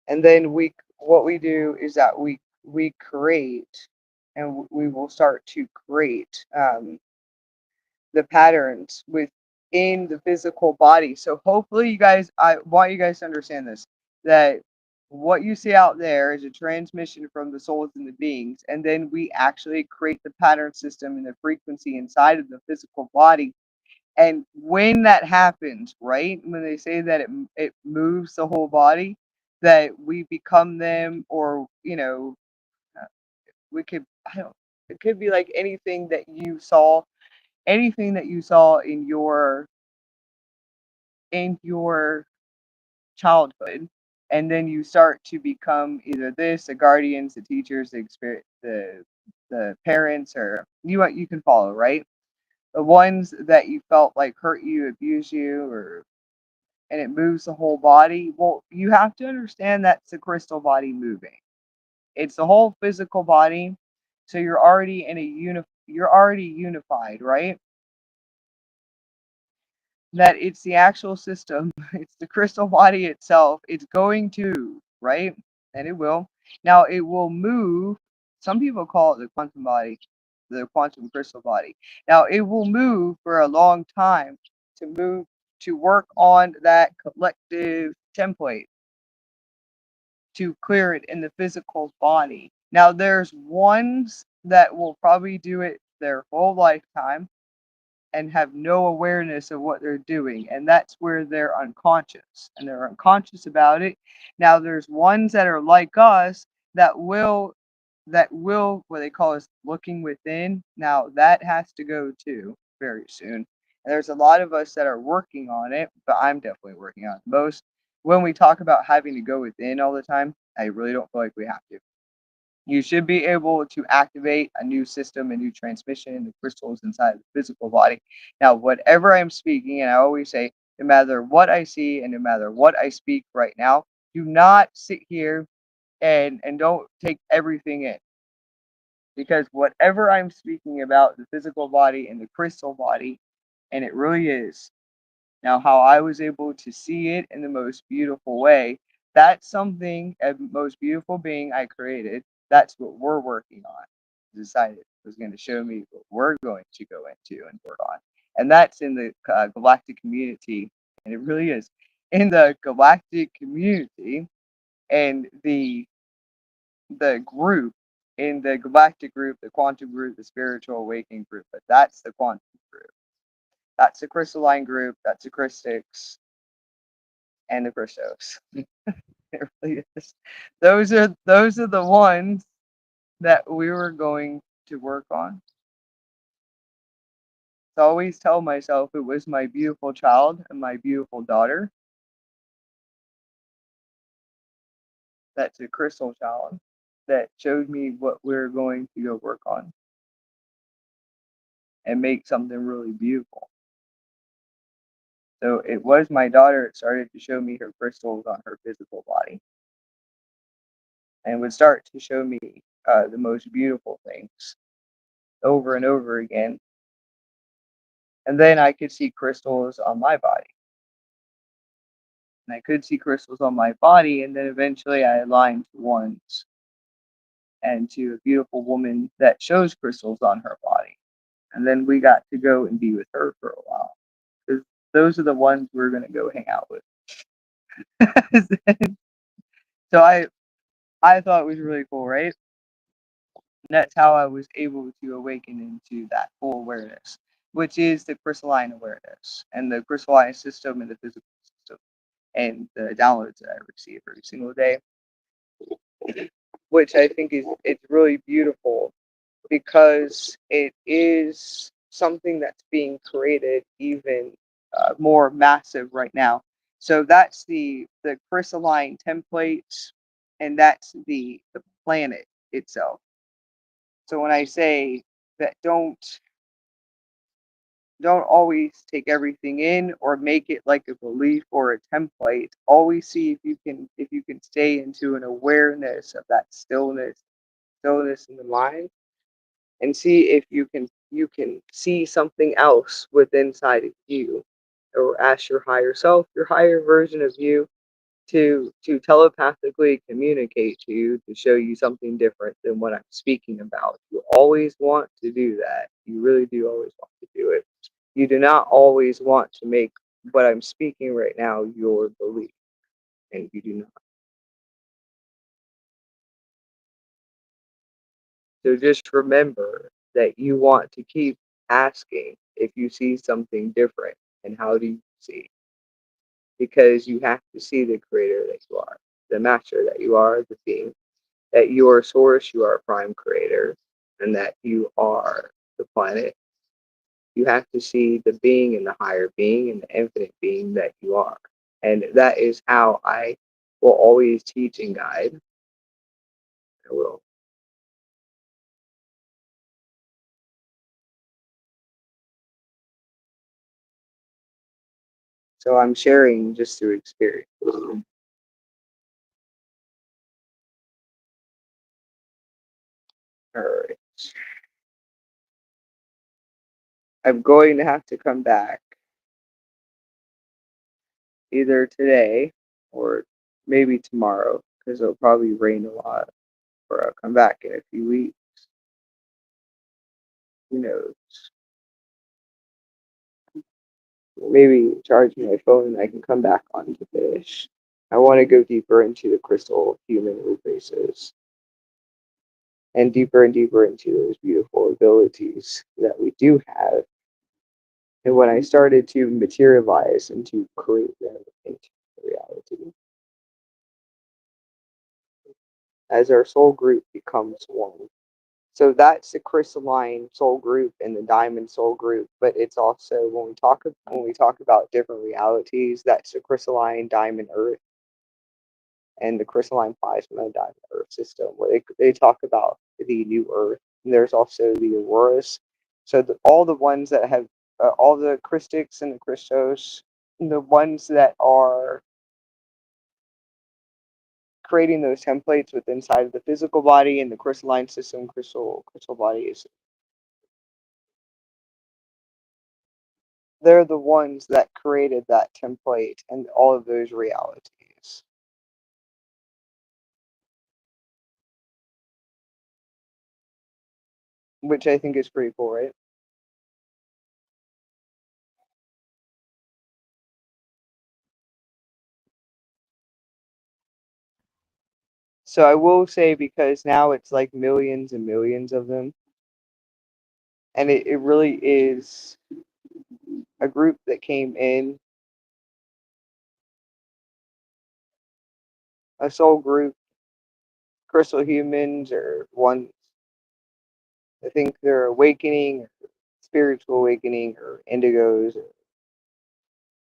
And then what we do is that we create, and we will start to create the patterns within the physical body. So hopefully you guys, I want you guys to understand this, that what you see out there is a transmission from the souls and the beings, and then we actually create the pattern system and the frequency inside of the physical body. And when that happens, right, when they say that it moves the whole body, that we become them, or uh, we could, I don't, it could be like anything that you saw in your childhood, and then you start to become either this, the guardians, the teachers, the experience, the parents, or you can follow, right? The ones that you felt like hurt you, abuse you, or and it moves the whole body. Well, you have to understand that's the crystal body moving. It's the whole physical body. So you're already unified, right? That it's the actual system, it's the crystal body itself. It's going to, right? And it will. Now it will move. Some people call it the quantum body, the quantum crystal body. Now it will move for a long time to work on that collective template to clear it in the physical body. Now there's ones that will probably do it their whole lifetime and have no awareness of what they're doing, and that's where they're unconscious, and they're unconscious about it. Now there's ones that are like us that will what they call us looking within. Now that has to go too very soon, and there's a lot of us that are working on it, but I'm definitely working on it most. When we talk about having to go within all the time, I really don't feel like we have to. You should be able to activate a new system, a new transmission in the crystals inside the physical body. Now, whatever I'm speaking, and I always say, no matter what I see and no matter what I speak right now, do not sit here and don't take everything in. Because whatever I'm speaking about, the physical body and the crystal body, and it really is. Now, how I was able to see it in the most beautiful way, that's something, a most beautiful being I created. That's what we're working on. Decided was going to show me what we're going to go into and work on. And that's in the galactic community. And it really is in the galactic community, and the group, in the galactic group, the quantum group, the spiritual awakening group. But that's the quantum group. That's the crystalline group. That's the Christics and the Christos. It really is. Those are the ones that we were going to work on. So I always tell myself it was my beautiful child and my beautiful daughter. That's a crystal child that showed me what we're going to go work on and make something really beautiful. So it was my daughter that started to show me her crystals on her physical body, and would start to show me the most beautiful things over and over again. And then I could see crystals on my body. And I could see crystals on my body, and then eventually I aligned to ones and to a beautiful woman that shows crystals on her body. And then we got to go and be with her for a while. Because those are the ones we're going to go hang out with. So I thought it was really cool, right? And that's how I was able to awaken into that full awareness, which is the crystalline awareness and the crystalline system and the physical system and the downloads that I receive every single day, which I think is it's really beautiful because it is something that's being created even more massive right now. So that's the crystalline template, and that's the planet itself. So when I say that, don't always take everything in or make it like a belief or a template. Always see if you can stay into an awareness of that stillness in the mind, and see if you can see something else within inside of you, or ask your higher self, your higher version of you, to telepathically communicate to you, to show you something different than what I'm speaking about. You always want to do that. You really do always want to do it. You do not always want to make what I'm speaking right now your belief, and you do not. So just remember that you want to keep asking if you see something different, and how do you see? Because you have to see the creator that you are, the master that you are, the being, that you are source, you are prime creator, and that you are the planet. You have to see the being and the higher being and the infinite being that you are. And that is how I will always teach and guide. I will. So I'm sharing just through experience. All right. I'm going to have to come back either today or maybe tomorrow, because it'll probably rain a lot, or I'll come back in a few weeks. Who knows? Maybe charge my phone and I can come back on to finish. I want to go deeper into the crystal human root races, and deeper into those beautiful abilities that we do have. And when I started to materialize and to create them into reality, as our soul group becomes one. So that's the crystalline soul group and the diamond soul group. But it's also, when we talk about different realities, that's the crystalline diamond earth and the crystalline plasma diamond earth system, where they talk about the new earth. And there's also the auroras. So all the ones that have all the Christics and the Christos, the ones that are creating those templates with inside of the physical body and the crystalline system, crystal bodies, they're the ones that created that template and all of those realities, which I think is pretty cool, right? So I will say, because now it's like millions and millions of them, and it really is a group that came in, a soul group, crystal humans, or one, I think they're awakening, or spiritual awakening, or indigos, or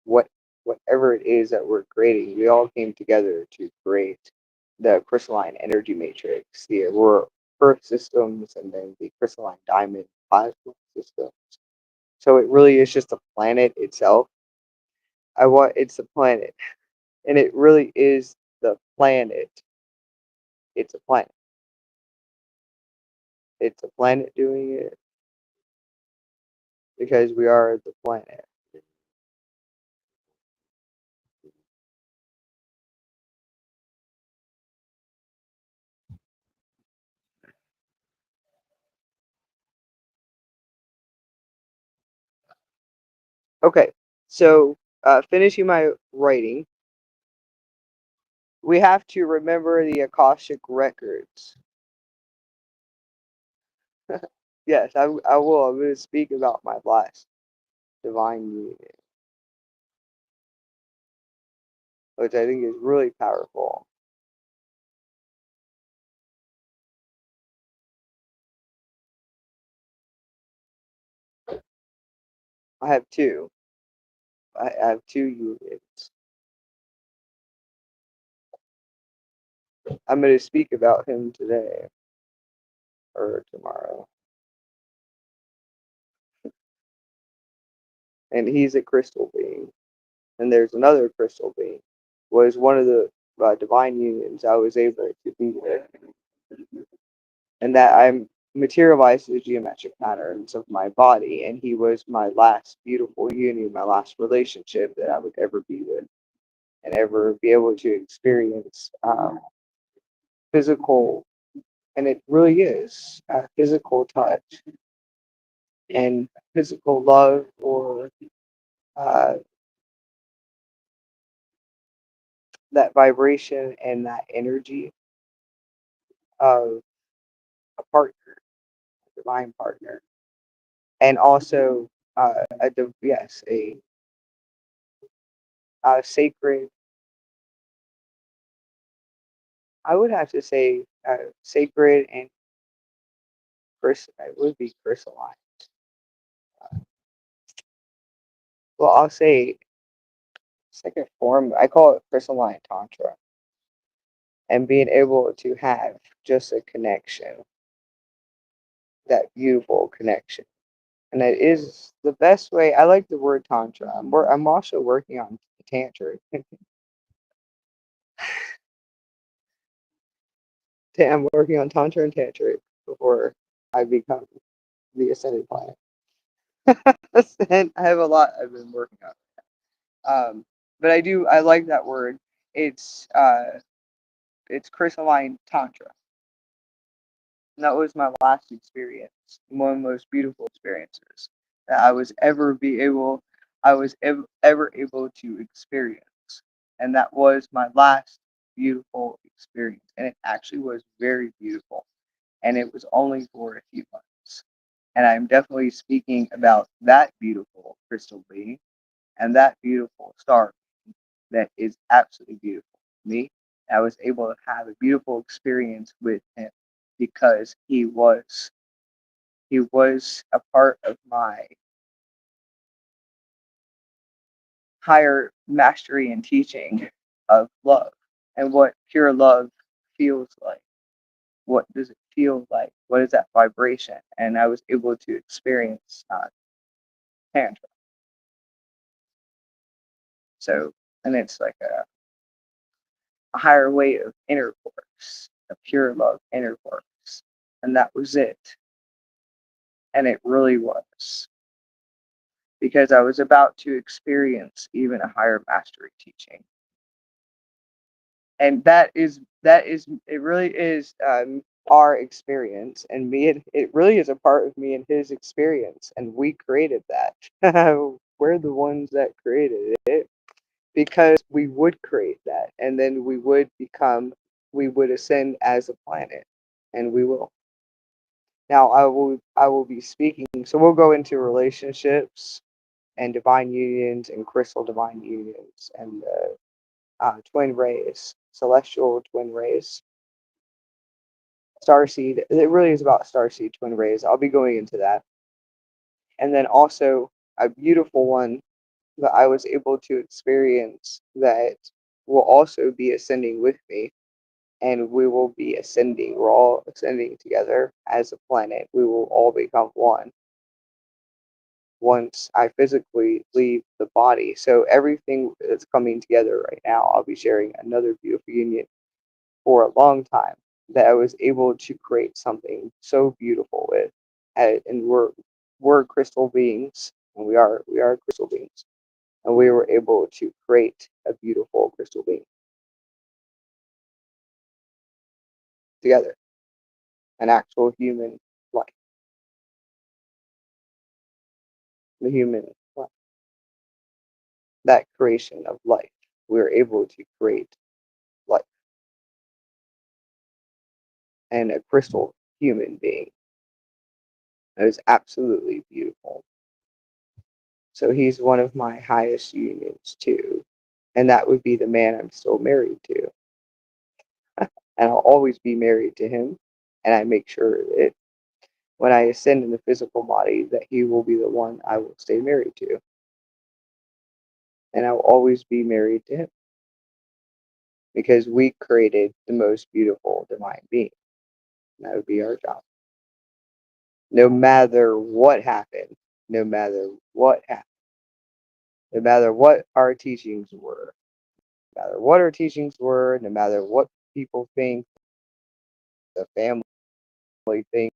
what whatever it is that we're creating. We all came together to create the crystalline energy matrix, the aurora earth systems, and then the crystalline diamond plasma system. So it really is just a planet itself. It's a planet, and it really is the planet. It's a planet. It's a planet doing it, because we are the planet. Okay, so finishing my writing, we have to remember the Akashic records. Yes, I will. I'm going to speak about my last divine union, which I think is really powerful. I have two. I have two unions. I'm going to speak about him today or tomorrow. And he's a crystal being. And there's another crystal being. Was one of the divine unions I was able to be with. And that I'm materialized the geometric patterns of my body. And he was my last beautiful union, my last relationship that I would ever be with and ever be able to experience physical, and it really is physical touch and physical love, or uh, that vibration and that energy of a partner, a divine partner, and also yes, a sacred. I would have to say sacred and it would be crystalline. Well, I'll say second form. I call it crystalline tantra, and being able to have just a connection, that beautiful connection. And it is the best way. I like the word tantra. I'm also working on tantra. I'm working on tantra and tantric before I become the ascended planet. And I have a lot I've been working on. But I like that word. It's it's crystalline tantra. And that was my last experience, one of the most beautiful experiences that I was ever able to experience, and that was my last beautiful experience, and it actually was very beautiful, and it was only for a few months, and I'm definitely speaking about that beautiful crystal being and that beautiful star that is absolutely beautiful to me. I was able to have a beautiful experience with him because he was a part of my higher mastery and teaching of love and what pure love feels like. What does it feel like? What is that vibration? And I was able to experience tantra. So, and it's like a higher way of intercourse, a pure love intercourse, and that was it. And it really was, because I was about to experience even a higher mastery teaching. And that is it really is our experience, and me and it really is a part of me and his experience, and we created that. We're the ones that created it because we would create that, and then we would ascend as a planet, and we will. Now I will be speaking, so we'll go into relationships and divine unions and crystal divine unions and twin rays, celestial twin rays, starseed. It really is about starseed twin rays. I'll be going into that, and then also a beautiful one that I was able to experience that will also be ascending with me, and we will be ascending. We're all ascending together as a planet. We will all become one once I physically leave the body. So everything that's coming together right now, I'll be sharing another beautiful union for a long time that I was able to create something so beautiful with. And we're crystal beings, and we are crystal beings, and we were able to create a beautiful crystal being together, an actual human life, the human life, that creation of life. We were able to create life and a crystal human being. It was absolutely beautiful. So he's one of my highest unions too, and that would be the man I'm still married to, and I'll always be married to him. And I make sure that when I ascend in the physical body, that he will be the one I will stay married to. And I will always be married to him because we created the most beautiful divine being. And that would be our job. No matter what happened, no matter what happened, no matter what our teachings were, no matter what our teachings were, no matter what people think, the family thinks,